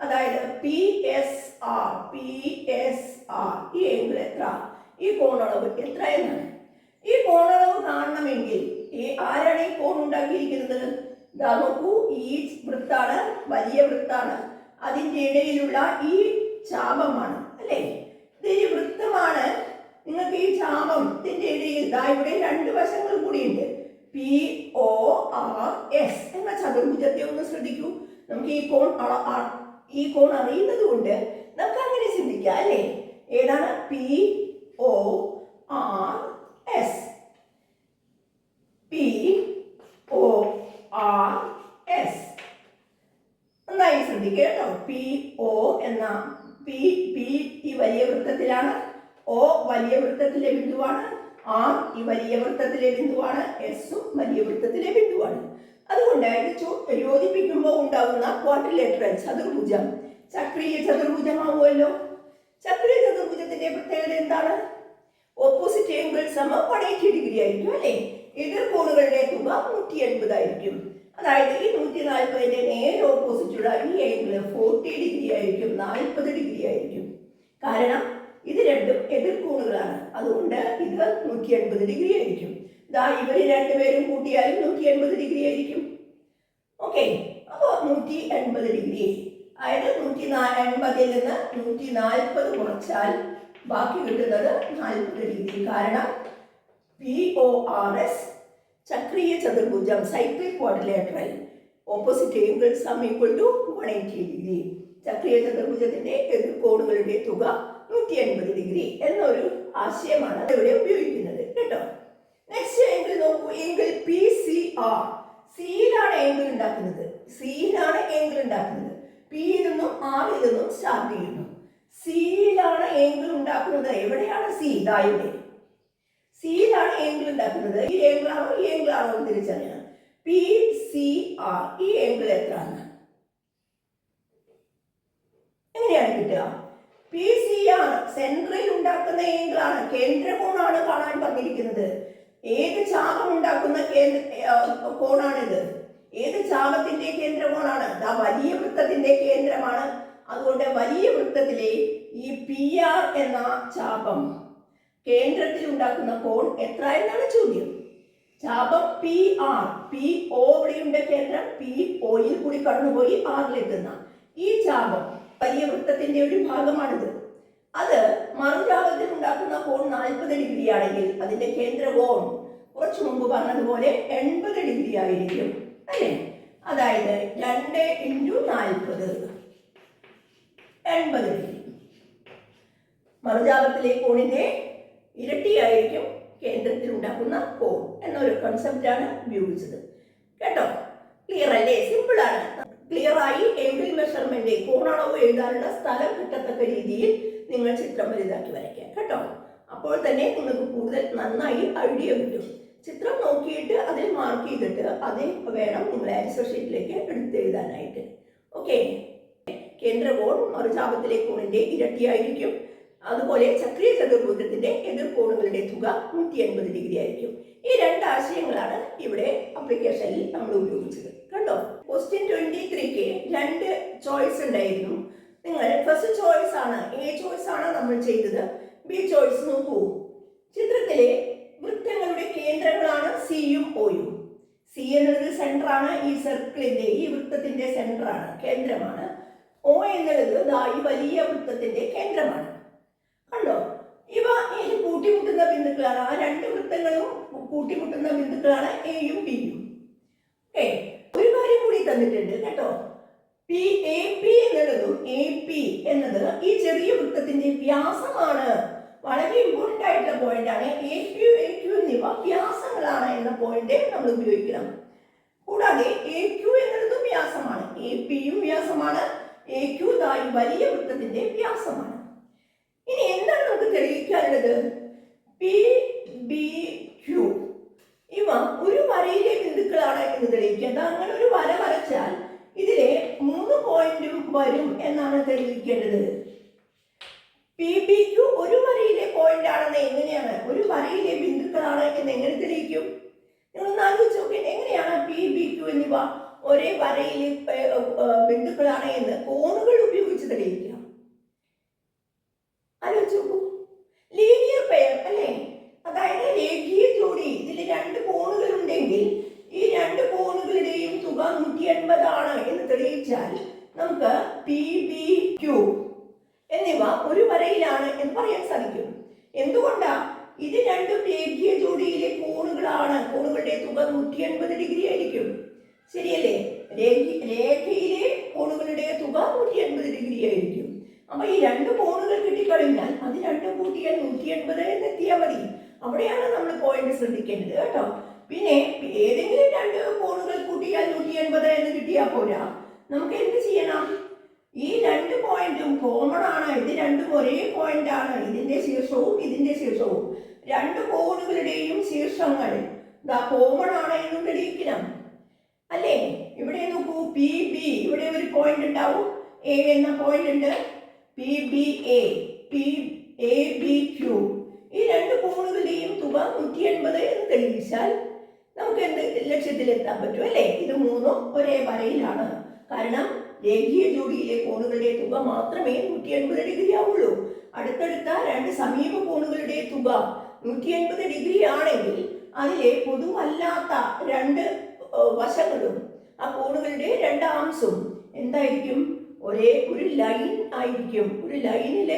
Speaker 1: അതായത് പി എസ് ആർ ഈ ഏംഗിൾ എത്ര? ഈ കോണളവ് എത്ര എന്നാണ്. ഈ കോണളവ് കാണണമെങ്കിൽ ആരാണ് ഈ കോൺ ഉണ്ടാക്കിയിരിക്കുന്നത്? നോക്കൂ, ഈ വൃത്താണ്, വലിയ വൃത്താണ്. അതിൻ്റെ ഇടയിലുള്ള ഈ ചാപമാണ് അല്ലേ. ഇതൊരു വൃത്തമാണ്. നിങ്ങൾക്ക് ഈ ചാപത്തിന്റെ ഇടയിൽ ഇവിടെ 2 വശങ്ങൾ കൂടിയുണ്ട്. പി ഒ ആർ എസ് എന്ന ചതുർഭുജത്തെ ഒന്ന് ശ്രദ്ധിക്കൂ. നമുക്ക് ഈ കോൺ ഈ കോൺ അറിയുന്നത് കൊണ്ട് നമുക്ക് അങ്ങനെ ചിന്തിക്കാം അല്ലേ? ഏതാണ്? PORS. PORS. നന്നായി ശ്രദ്ധിക്കുക കേട്ടോ. PO എന്ന P ഈ വലിയ വൃത്തത്തിലാണ്, O വലിയ വൃത്തത്തിലെ ബിന്ദുവാണ്, R ഈ വലിയ വൃത്തത്തിലെ ബിന്ദുവാണ്, S വലിയ വൃത്തത്തിലെ ബിന്ദുവാണ്. അതുകൊണ്ട് ഇത് യോജിപ്പിക്കുമ്പോൾ ഉണ്ടാകുന്ന ക്വാഡ്രിലേറ്ററൽ ചതുർഭുജം ചക്രീയ ചതുർഭുജമാവുമല്ലോ. ചക്രീയ ചതുർഭുജത്തിന്റെ പ്രത്യേകത എന്താണ്? ഓപ്പോസിറ്റ് ആംഗിൾ സമം 180 ഡിഗ്രി ആയിരിക്കും അല്ലേ? എതിർ കോണുകളുടെ തുക 180 ആയിരിക്കും. അതായത് ഈ 140ന്റെ നേരെ ഓപ്പോസിറ്റുള്ള ഈ ആംഗിൾ 40 ഡിഗ്രി ആയിരിക്കും, 40 ഡിഗ്രി ആയിരിക്കും. കാരണം ഇത് രണ്ടും എതിർ കോണുകളാണ്, അതുകൊണ്ട് ഇത് 180 ഡിഗ്രി ആയിരിക്കും. ഇവർ രണ്ടുപേരും കൂട്ടിയാലും 180 ഡിഗ്രി ആയിരിക്കും. ഓക്കെ, അപ്പോൾ 180 ഡിഗ്രി. അതായത് 180ൽ നിന്ന് 140 കുറച്ചാൽ ബാക്കി കിട്ടുന്നത് 40 ഡിഗ്രി. കാരണം PORS ചക്രീയ ചതുർഭുജം cyclic quadrilateral opposite angle sum equal to 180 degree. ചക്രീയ ചതുർഭുജത്തിന്റെ എതിർ കോണുകളുടെ തുക 180 ഡിഗ്രി എന്നൊരു ആശയമാണ് ഇവിടെ ഉപയോഗിക്കുന്നത് കേട്ടോ. നെക്സ്റ്റ് ആംഗിൾ നോക്കൂ. Angle PCR. സിയിലാണ് ആംഗിൾ ഉണ്ടാക്കുന്നത്. പിയിൽ നിന്നും ആറിൽ നിന്നും സ്റ്റാർട്ട് ചെയ്യുന്നു. സിയിലാണ് ആംഗിൾ ഉണ്ടാക്കുന്നത്. എവിടെയാണ് സി? ഇവിടെ സിയിലാണ് ആംഗിൾ ഉണ്ടാക്കുന്നത്. ഈ ആംഗിളാണോ ഈ ആംഗിളാണോ എന്ന് തിരിച്ചറിയണം. PCR. ഈ ആംഗിൾ എത്രയാണ്? എങ്ങനെയാണ് കിട്ടുക? PCR സെൻട്രൽ ഉണ്ടാക്കുന്ന ആംഗിളാണ്, കേന്ദ്രകോണാണ് കാണാൻ പറഞ്ഞിരിക്കുന്നത്. ഏത് ചാപം ഉണ്ടാക്കുന്ന കോണാണിത്? ഏത് ചാപത്തിന്റെ കേന്ദ്രകോണാണ്? വലിയ വൃത്തത്തിന്റെ കേന്ദ്രമാണ്. അതുകൊണ്ട് വലിയ വൃത്തത്തിലെ ഈ PR എന്ന ചാപം കേന്ദ്രത്തിൽ ഉണ്ടാക്കുന്ന കോൺ എത്ര എന്നാണ് ചോദ്യം. ചാപം PR, PO ഇവിടെയുണ്ട് കേന്ദ്രം, POയിൽ കൂടി കടന്നുപോയി ആറിലെത്തുന്ന ഈ ചാപം വലിയ വൃത്തത്തിന്റെ ഒരു ഭാഗമാണിത്. അത് മറുചാപത്തിൽ ഉണ്ടാക്കുന്ന കോൺ 40 ഡിഗ്രി ആണെങ്കിൽ അതിന്റെ കേന്ദ്ര കോൺ കുറച്ചു മുമ്പ് പറഞ്ഞതുപോലെ 80 ഡിഗ്രി ആയിരിക്കും അല്ലേ? അതായത് 2 × 40 80 ഡിഗ്രി. മറുചാപത്തിലെ കോണിന്റെ ഇരട്ടിയായിരിക്കും കേന്ദ്രത്തിൽ ഉണ്ടാക്കുന്ന കോൺ എന്നൊരു കൺസെപ്റ്റാണ് ഉപയോഗിച്ചത് കേട്ടോ. ക്ലിയർ അല്ലേ? സിമ്പിൾ ആണ്. ക്ലിയർ ആയി ആംഗിൾ മെഷർമെന്റ് കോണളവ് എഴുതാനുള്ള സ്ഥലം കിട്ടത്തക്ക രീതിയിൽ നിങ്ങൾ ചിത്രം വലുതാക്കി വരയ്ക്കുക കേട്ടോ. അപ്പോൾ തന്നെ നിങ്ങൾക്ക് കൂടുതൽ നന്നായി ഐഡിയ കിട്ടും. ചിത്രം നോക്കിയിട്ട് അതിൽ മാർക്ക് ചെയ്തിട്ട് അതിൽ വേണം നിങ്ങൾ ആൻസർ ഷീറ്റിലേക്ക് എടുത്തെഴുതാനായിട്ട്. ഓക്കെ, കേന്ദ്ര കോൺ മറുചാപത്തിലെ കോണിന്റെ ഇരട്ടിയായിരിക്കും. അതുപോലെ ചക്രീയ ചതുർഭുജത്തിന്റെ എതിർ കോണുകളുടെ തുക 180 ഡിഗ്രി ആയിരിക്കും. ഈ രണ്ട് ആശയങ്ങളാണ് ഇവിടെ ആപ്ലിക്കേഷനിൽ നമ്മൾ ഉപയോഗിച്ചത് കണ്ടോ. ക്വസ്റ്റ്യൻ 23ക്ക് 2 ചോയ്സ് ഉണ്ടായിരുന്നു. നിങ്ങൾ ഫസ്റ്റ് ചോയ്സ് ആണ്, A ചോയ്സ് ആണ് നമ്മൾ ചെയ്തത്. B ചോയ്സ് നോക്കൂ. ചിത്രത്തിലെ വൃത്തങ്ങളുടെ കേന്ദ്രങ്ങളാണ് സിയും ഒയും. സി എന്നുള്ളത് സെന്റർ ആണ്, ഈ സർക്കിളിന്റെ ഈ വൃത്തത്തിന്റെ സെന്റർ ആണ്, കേന്ദ്രമാണ്. O എന്നുള്ളത് ഈ വലിയ വൃത്തത്തിന്റെ കേന്ദ്രമാണ്. കണ്ടോ, ഇവ കൂട്ടിമുട്ടുന്ന ബിന്ദുക്കളാണ്. ആ രണ്ട് വൃത്തങ്ങളും കൂട്ടിമുട്ടുന്ന ബിന്ദുക്കളാണ് എയും ബിയും. ഓക്കെ, ഒരു കാര്യം കൂടി തന്നിട്ടുണ്ട് കേട്ടോ. PAP എന്നുള്ളതും AP എന്നത് ഈ ചെറിയ വൃത്തത്തിന്റെ വ്യാസമാണ്. വളരെ ഇമ്പോർട്ടന്റ് ആയിട്ടുള്ള പോയിന്റ് ആണ്. AQ എന്നിവ വ്യാസങ്ങളാണ് എന്ന പോയിന്റ് നമ്മൾ ഉപയോഗിക്കണം. കൂടാതെ AQ എന്നുള്ളതും വ്യാസമാണ്, APയും വ്യാസമാണ്, AQ ഈ വലിയ വൃത്തത്തിന്റെ വ്യാസമാണ്. ഇനി എന്താണ് നമുക്ക് തെളിയിക്കാനുള്ളത്? PBQ ഇവ ഒരു വരയിലെ ബിന്ദുക്കളാണ് എന്ന് തെളിയിക്കുക. അങ്ങനെ ഒരു വര വരച്ചാൽ ഇതിലെ 3 പോയിന്റും വരും എന്നാണ് തെളിയിക്കേണ്ടത്. PBQ ഒരു വരയിലെ പോയിന്റ് ആണെന്ന് എങ്ങനെയാണ്, ഒരു വരയിലെ ബിന്ദുക്കളാണ് എന്ന് എങ്ങനെ തെളിയിക്കും? നിങ്ങൾ ആലോചിച്ച് നോക്കി, എങ്ങനെയാണ് PBQ എന്നിവ ഒരേ വരയിലെ ബിന്ദുക്കളാണ് എന്ന് കോണുകൾ ഉപയോഗിച്ച് തെളിയിക്കുക? ആലോചിച്ച് നോക്കൂ. ലീനിയർ പെയർ അല്ലേ? അതായത് രേഖീയ ജോഡി. ഇതിൽ 2 കോണുകൾ ഉണ്ടെങ്കിൽ ഈ 2 കോണുകളുടെയും തുക 180 ആണ് എന്ന് തെളിയിച്ചാൽ നമുക്ക് PBQ എന്നിവ ഒരു വരയിലാണ് എന്ന് പറയാൻ സാധിക്കും. എന്തുകൊണ്ടാ? ഇത് രണ്ടും രേഖീയ ജോഡിയിലെ കോണുകളാണ്. കോണുകളുടെ തുക 180 ഡിഗ്രി ആയിരിക്കും. ശരിയല്ലേ? രേഖയിലെ കോണുകളുടെ തുക തുക 180 ഡിഗ്രി ആയിരിക്കും. അപ്പൊ ഈ രണ്ട് കോണുകൾ കിട്ടിക്കഴിഞ്ഞാൽ അത് രണ്ടും കൂട്ടിയാൽ 180 എന്ന് എത്തിയാൽ മതി. അവിടെയാണ് നമ്മൾ പോയിന്റ് ശ്രദ്ധിക്കേണ്ടത് കേട്ടോ. പിന്നെ ഏതെങ്കിലും രണ്ട് കോണുകൾ കൂട്ടിയാൽ 180 എന്ന് കിട്ടിയാൽ പോരാ, നമുക്ക് എന്ത് ചെയ്യണം? ഈ രണ്ട് പോയിന്റും കോമൺ ആണ്, ഇത് രണ്ടും ഒരേ പോയിന്റ് ആണ്, ഇതിന്റെ ശീർഷവും ഇതിന്റെ ശീർഷവും. രണ്ട് കോണുകളുടെയും ശീർഷങ്ങൾ കോമൺ ആണ് എന്ന് തെളിയിക്കണം അല്ലേ? ഇവിടെ നോക്കൂ, പി ബി, ഇവിടെ ഒരു പോയിന്റ് ഉണ്ടാവും, എ എന്ന പോയിന്റ് ഉണ്ട്, P B A, P A B Q. ഈ രണ്ട് കോണുകളുടെയും തുക 180 എന്ന് തെളിയിച്ചാൽ നമുക്ക് എന്ത് ലക്ഷ്യത്തിലെത്താൻ പറ്റും അല്ലേ? ഇത് മൂന്നും ഒരേ വരയിലാണ്. കാരണം രേഖീയ ജോഡിയിലെ കോണുകളുടെ തുക മാത്രമേ 180 ഡിഗ്രി ആവുള്ളൂ. അടുത്തടുത്ത രണ്ട് സമീപ കോണുകളുടെ തുക 180 ഡിഗ്രി ആണെങ്കിൽ അതിലെ പൊതുവല്ലാത്ത രണ്ട് വശങ്ങളും ആ കോണുകളുടെ രണ്ട് ആംസും എന്തായിരിക്കും? ഒരേ ഒരു ലൈൻ ആയിരിക്കും. ഒരു ലൈനിലെ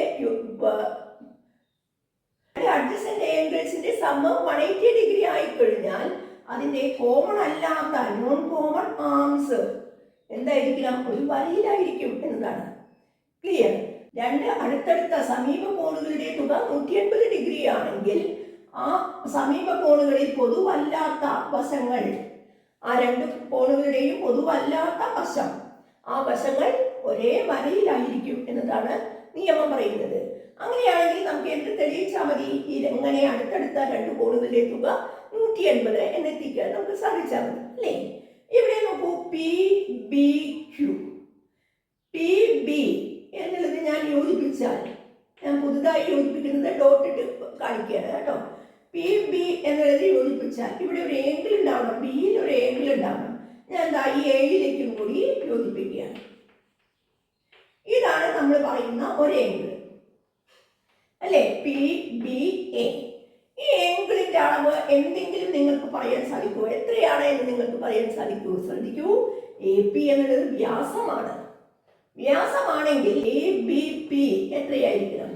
Speaker 1: അഡ്ജസന്റ് ആംഗിൾസിന്റെ സമം 180 ഡിഗ്രി ആയി കഴിഞ്ഞാൽ അതിന്റെ കോമൺ അല്ലാത്ത നോൺ കോമൺ ആംസ് എന്തായിരിക്കണം? ഒരു വരിയിലായിരിക്കും എന്നതാണ്. ക്ലിയർ? രണ്ട് അടുത്തടുത്ത സമീപ കോണുകളുടെ തുക 180 ഡിഗ്രി ആണെങ്കിൽ ആ സമീപ കോണുകളിൽ പൊതുവല്ലാത്ത വശങ്ങൾ, ആ രണ്ട് കോണുകളുടെയും പൊതുവല്ലാത്ത വശം, ആ വശങ്ങൾ ഒരേ വരയിലായിരിക്കും എന്നതാണ് നിയമം പറയുന്നത്. അങ്ങനെയാണെങ്കിൽ നമുക്ക് എന്ത് തെളിയിച്ചാൽ മതി? ഇങ്ങനെ അടുത്തടുത്ത രണ്ട് കോണുകളുടെ തുക 180 എന്നെത്തിക്കാൻ നമുക്ക് സാധിച്ചാൽ മതി അല്ലേ? ഇവിടെ നോക്കൂ, P B Q. P B എന്നുള്ളത് ഞാൻ യോജിപ്പിച്ചാൽ, ഞാൻ പുതുതായി യോജിപ്പിക്കുന്നത് ഡോട്ട് ഇട്ട് കാണിക്കുകയാണ് കേട്ടോ. പി ബി എന്നുള്ളത് യോജിപ്പിച്ചാൽ ഇവിടെ ഒരു ഏംഗിൾ ഉണ്ടാവണം, ബിയിൽ ഒരു ഏംഗിൾ ഉണ്ടാവണം. ഞാൻ എന്താ ഈ എയിലേക്കും കൂടി യോജിപ്പിക്കുകയാണ്. ഇതാണ് നമ്മൾ പറയുന്ന ഒരു ഏംഗിൾ അല്ലേ? P B A. ഈ ഏംഗിളിന്റെ അളവ് എന്തെങ്കിലും നിങ്ങൾക്ക് പറയാൻ സാധിക്കുമോ? എത്രയാണ് എന്ന് നിങ്ങൾക്ക് പറയാൻ സാധിക്കുമോ? ശ്രദ്ധിക്കൂ, എ പി എന്നുള്ളത് വ്യാസമാണ്. വ്യാസമാണെങ്കിൽ എ ബി പി എത്രയായിരിക്കണം?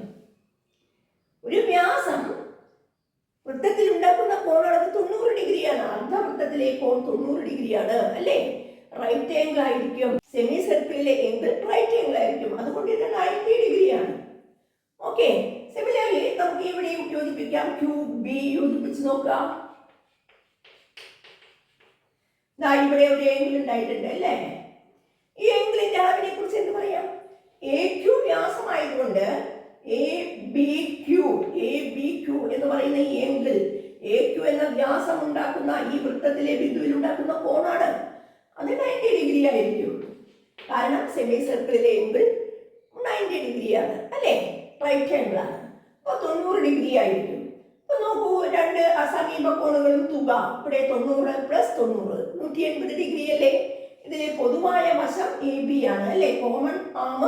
Speaker 1: ഒരു വ്യാസം വൃത്തത്തിൽ ഉണ്ടാക്കുന്ന കോണളവ് 90 ഡിഗ്രിയാണ്. അർദ്ധവൃത്തത്തിലെ കോൺ 90 ഡിഗ്രിയാണ് അല്ലേ? റൈറ്റ് ആംഗിൾ ആയിരിക്കും. സെമി സർക്കിളിലെ ആംഗിൾ റൈറ്റ് ആംഗിൾ ആയിരിക്കും. അതുകൊണ്ട് ഇത് 90 ഡിഗ്രിയാണ്. ഓക്കെ. സിമിലർലി നമുക്ക് ഇവിടെയും യോജിപ്പിക്കാം. ക്യൂ ബി യോജിപ്പിച്ച് നോക്കാം. ഇവിടെ ഒരു ആംഗിൾ ഉണ്ടായിട്ടുണ്ട് അല്ലേ? ഈ ആംഗിളിന്റെ അളവിനെ കുറിച്ച് എന്ത് പറയാം? എ ക്യൂ വ്യാസമായതുകൊണ്ട് എ ബി ക്യൂ എന്ന് പറയുന്ന ഈ ആംഗിൾ, എ ക്യൂ എന്ന വ്യാസം ഉണ്ടാക്കുന്ന ഈ വൃത്തത്തിലെ ബിന്ദുവിൽ ഉണ്ടാക്കുന്ന കോണാണ്. അത് 90 ഡിഗ്രി ആയിരിക്കും. കാരണം സെമി സർക്കിളിലെ ആംഗിൾ 90 ഡിഗ്രിയാണ് അല്ലേ? റൈറ്റ് ആംഗിൾ ആണ്. അപ്പോൾ 90 ഡിഗ്രി ആയിരിക്കും. അപ്പൊ നോക്കൂ, രണ്ട് അസമീപ കോണുകളും തുക ഇവിടെ 90 പ്ലസ് 90 180 ഡിഗ്രി അല്ലേ? ഇതിലെ പൊതുവായ വശം എ ബി ആണ് അല്ലേ? കോമൺ ആം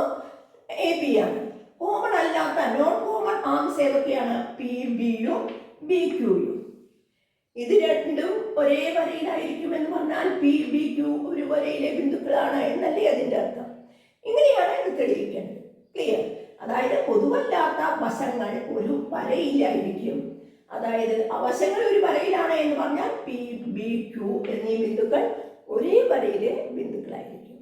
Speaker 1: എ ബി ആണ്. കോമൺ അല്ലാത്ത നോൺ കോമൺ ആംസ് ഏതൊക്കെയാണ്? പി ബിയും ബി ക്യൂയും. ഇത് രണ്ടും ഒരേ വരയിലായിരിക്കും എന്ന് പറഞ്ഞാൽ പി ബി ക്യൂ ഒരു വരയിലെ ബിന്ദുക്കളാണ് എന്നല്ലേ അതിന്റെ അർത്ഥം. ഇങ്ങനെയാണ് ഇത് തെളിയിക്കേണ്ടത്. ക്ലിയർ? അതായത് പൊതുവല്ലാത്ത വശങ്ങൾ ഒരു വരയിലായിരിക്കും. അതായത് വശങ്ങൾ ഒരു വരയിലാണ് എന്ന് പറഞ്ഞാൽ പി ബി ക്യൂ എന്നീ ബിന്ദുക്കൾ ഒരേ വരയിലെ ബിന്ദുക്കളായിരിക്കും.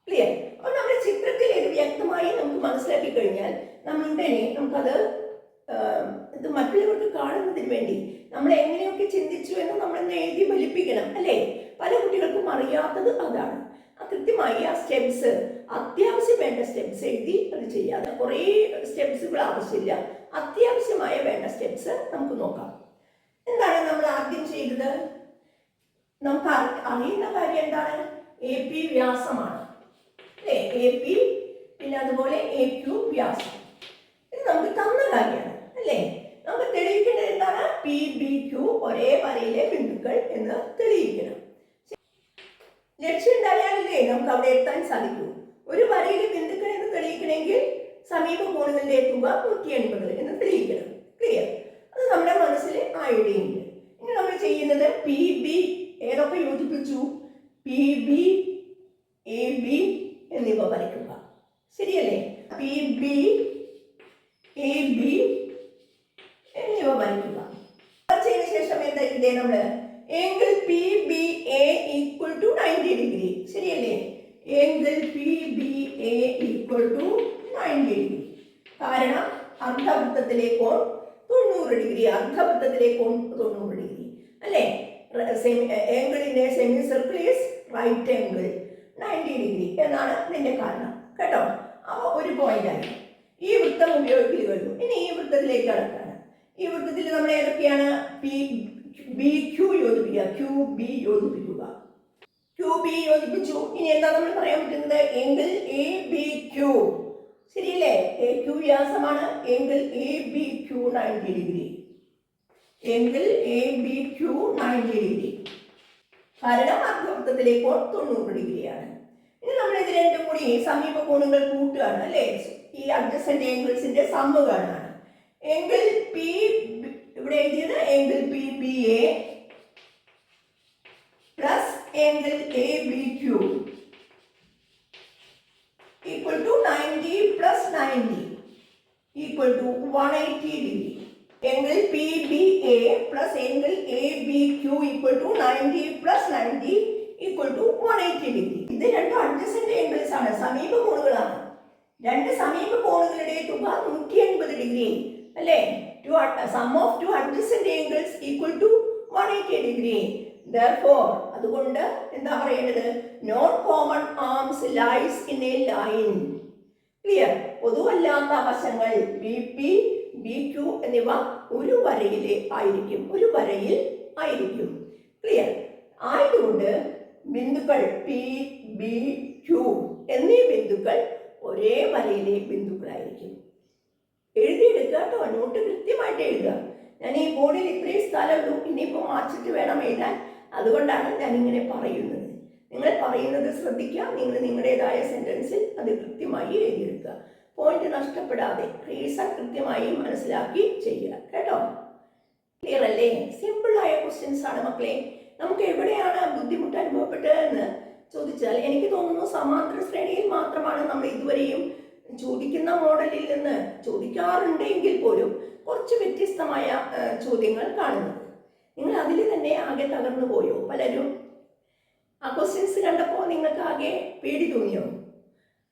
Speaker 1: ക്ലിയർ? അപ്പോൾ നമ്മുടെ ചിത്രത്തിൽ ഇത് വ്യക്തമായി നമുക്ക് മനസ്സിലാക്കി കഴിഞ്ഞാൽ നമ്മളുടനെ നമുക്കത് ഇത് മറ്റുള്ളവർക്ക് കാണുന്നതിന് വേണ്ടി നമ്മൾ എങ്ങനെയൊക്കെ ചിന്തിച്ചു എന്ന് നമ്മളെന്ന് എഴുതി ഫലിപ്പിക്കണം അല്ലേ? പല കുട്ടികൾക്കും അറിയാത്തത് അതാണ്. കൃത്യമായി ആ സ്റ്റെപ്സ്, അത്യാവശ്യം വേണ്ട സ്റ്റെപ്സ് എഴുതി അത് ചെയ്യാതെ കുറേ സ്റ്റെപ്സുകൾ ആവശ്യമില്ല. അത്യാവശ്യമായ വേണ്ട സ്റ്റെപ്സ് നമുക്ക് നോക്കാം. എന്താണ് നമ്മൾ ആദ്യം ചെയ്തത്? നമുക്ക് അറിയുന്ന കാര്യം എന്താണ്? എ പി വ്യാസമാണ് അല്ലേ? എ പി, പിന്നെ അതുപോലെ എ ക്യൂ വ്യാസം. ഇത് നമുക്ക് തന്ന കാര്യമാണ് അല്ലേ? നമുക്ക് തെളിയിക്കേണ്ടത് എന്താണ്? പി ബി ക്യൂ ഒരേ വരയിലെ ബിന്ദുക്കൾ എന്ന് തെളിയിക്കണം. ലക്ഷ്യം ഉണ്ടായാലല്ലേ നമുക്ക് അവിടെ എത്താൻ സാധിക്കൂ. ഒരു വരയിലെ ബിന്ദുക്കൾ എന്ന് തെളിയിക്കണമെങ്കിൽ സമീപ കോണുകളുടെ തുക 180 എന്ന് തെളിയിക്കണം. ക്ലിയർ? അത് നമ്മുടെ മനസ്സിൽ ഐഡിയയുണ്ട്. ഇനി നമ്മൾ ചെയ്യുന്നത് പി ബി ഏതൊക്കെ യോജിപ്പിച്ചു? പി ബി എ ബി എന്നിവ വരയ്ക്കുക. ശരിയല്ലേ? പി ബി എ ബി എന്നിവ വരയ്ക്കുക. വരച്ചതിന് ശേഷം എന്താ ചെയ്തേ? നമ്മള് angle P B A equal to 90 degree. ശരിയല്ലേ? angle PBA equal to 90 degree. കാരണം അർദ്ധവൃത്തത്തിലെ കോൺ 90 ഡിഗ്രി, അർദ്ധവൃത്തത്തിലെ കോൺ 90 ഡിഗ്രി അല്ലേ. Angle in a semicircle is right angle 90 degree എന്നാണ് ഇതിന്റെ കാരണം കേട്ടോ. അപ്പോൾ ഒരു പോയിന്റായി ഈ വൃത്തം ഉപയോഗിക്കൽ കഴിഞ്ഞു. ഇനി ഈ വൃത്തത്തിലേക്ക് കടക്കാണ്. ഈ വൃത്തത്തിൽ നമ്മൾ ഏതൊക്കെയാണ് ബി ക്യൂ യോജിപ്പിക്കുക, ക്യൂ ബി യോജിപ്പിക്കുക, ക്യൂ ബി യോജിപ്പിച്ചു. ഇനി എന്താ നമ്മൾ പറയാൻ പറ്റുന്നത്? എങ്കിൽ എ ബി ക്യൂ ശരിയല്ലേ. എ ക്യൂ വ്യാസമാണ് എങ്കിൽ എ ബി ക്യൂ 90 ഡിഗ്രി, എങ്കിൽ എ ബി ക്യൂ 90 ഡിഗ്രി. കാരണം അർദ്ധവൃത്തത്തിലെ കോൺ 90 ഡിഗ്രിയാണ്. ഇനി നമ്മൾ ഇത് രണ്ടും കൂടി സമീപ കോണുകൾ കൂട്ടുകയാണ് അല്ലേ. ഈ അഡ്ജസന്റ് ആംഗിൾസിന്റെ സമ്മ് കാണാണ്. എങ്കിൽ പി ഇവിടെ എഴുതിയത് എങ്കിൽ പി ബി എ പ്ലസ് എങ്കിൽ A B Q equal to 90 plus 90 equal to 180 degree. എങ്കിൽ പി ബി എ പ്ലസ് എങ്കിൽ A B Q equal to 90 plus 90 equal to 180 degree. ഇത് രണ്ടും അഡ്ജസന്റ് ആംഗിൾസ് ആണ്, സമീപ കോണുകളാണ്. രണ്ട് സമീപ കോണുകളുടെ തുക 180 ഡിഗ്രി അല്ലേ. Sum of two adjacent angles equal to 180 degree. Therefore, അതുകൊണ്ട് എന്താ പറയേണ്ടത്? Not common arms lies in a line. Clear. പൊതുവല്ലാത്ത വശങ്ങൾ ബി പി ബി ക്യൂ എന്നിവ ഒരു വരയിൽ ആയിരിക്കും, ഒരു വരയിൽ ആയിരിക്കും. ക്ലിയർ. ആയതുകൊണ്ട് ബിന്ദുക്കൾ പി ബി ക്യൂ എന്നീ ബിന്ദുക്കൾ ഒരേ വരയിലെ ബിന്ദുക്കളായിരിക്കും. എഴുതിയെടുക്കുക കേട്ടോ, നോട്ട് കൃത്യമായിട്ട് എഴുതുക. ഞാൻ ഈ ബോർഡിൽ ഇത്രയും സ്ഥലമുള്ളൂ, ഇനിയിപ്പോൾ മാർച്ചിട്ട് വേണം എഴുതാൻ. അതുകൊണ്ടാണ് ഞാൻ ഇങ്ങനെ പറയുന്നത്. നിങ്ങൾ പറയുന്നത് ശ്രദ്ധിക്കുക. നിങ്ങൾ നിങ്ങളുടേതായ സെന്റൻസിൽ അത് കൃത്യമായി എഴുതിയെടുക്കുക. പോയിന്റ് നഷ്ടപ്പെടാതെ റീസൺ കൃത്യമായി മനസ്സിലാക്കി ചെയ്യുക കേട്ടോ. ക്ലിയർ അല്ലേ? സിമ്പിളായ ക്വസ്റ്റ്യൻസ് ആണ് മക്കളെ. നമുക്ക് എവിടെയാണ് ബുദ്ധിമുട്ട് അനുഭവപ്പെട്ടതെന്ന് ചോദിച്ചാൽ എനിക്ക് തോന്നുന്നു സമാന്തര ശ്രേണിയിൽ മാത്രമാണ് നമ്മൾ ഇതുവരെയും ചോദിക്കുന്ന മോഡലിൽ നിന്ന് ചോദിക്കാറുണ്ടെങ്കിൽ പോലും കുറച്ച് വ്യത്യസ്തമായ ചോദ്യങ്ങൾ കാണുന്നത്. നിങ്ങൾ അതിൽ തന്നെ ആകെ തകർന്നു പോയോ? പലരും ആ ക്വസ്റ്റ്യൻസ് കണ്ടപ്പോൾ നിങ്ങൾക്ക് ആകെ പേടി തോന്നിയോ?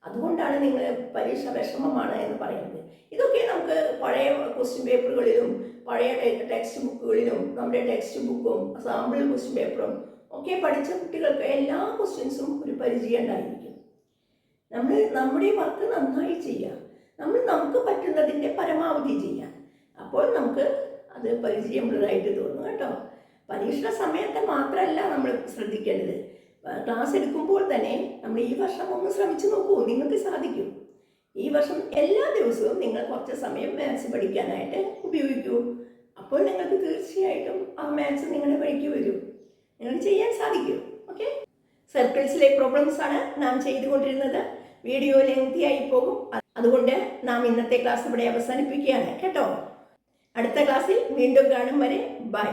Speaker 1: അതുകൊണ്ടാണ് നിങ്ങൾ പരീക്ഷ വിഷമമാണ് എന്ന് പറയുന്നത്. ഇതൊക്കെ നമുക്ക് പഴയ ക്വസ്റ്റ്യൻ പേപ്പറുകളിലും പഴയ ടെക്സ്റ്റ് ബുക്കുകളിലും നമ്മുടെ ടെക്സ്റ്റ് ബുക്കും സാമ്പിൾ ക്വസ്റ്റ്യൻ പേപ്പറും ഒക്കെ പഠിച്ച കുട്ടികൾക്ക് എല്ലാ ക്വസ്റ്റ്യൻസും ഒരു പരിചയം ഉണ്ടായിരിക്കും. നമ്മൾ നമ്മുടെ വർക്ക് നന്നായി ചെയ്യാം, നമുക്ക് പറ്റുന്നതിൻ്റെ പരമാവധി ചെയ്യാം. അപ്പോൾ നമുക്ക് അത് പരിചയമുള്ളതായിട്ട് തോന്നും കേട്ടോ. പരീക്ഷ സമയത്ത് മാത്രമല്ല നമ്മൾ ശ്രദ്ധിക്കേണ്ടത്, ക്ലാസ് എടുക്കുമ്പോൾ തന്നെ നമ്മൾ ഈ വർഷം ഒന്ന് ശ്രമിച്ചു നോക്കൂ, നിങ്ങൾക്ക് സാധിക്കും. ഈ വർഷം എല്ലാ ദിവസവും നിങ്ങൾ കുറച്ച് സമയം മാത്സ് പഠിക്കാനായിട്ട് ഉപയോഗിക്കൂ. അപ്പോൾ നിങ്ങൾക്ക് തീർച്ചയായിട്ടും ആ മാത്സ് നിങ്ങളുടെ വഴിക്ക് വരും, നിങ്ങൾക്ക് ചെയ്യാൻ സാധിക്കും. ഓക്കെ. സർക്കിൾസിലെ പ്രോബ്ലംസ് ആണ് നാം ചെയ്തുകൊണ്ടിരുന്നത്. വീഡിയോ ലെങ്തി ആയി പോകും, അതുകൊണ്ട് നാം ഇന്നത്തെ ക്ലാസ് ഇവിടെ അവസാനിപ്പിക്കുകയാണ് കേട്ടോ. അടുത്ത ക്ലാസ്സിൽ വീണ്ടും കാണും വരെ ബൈ.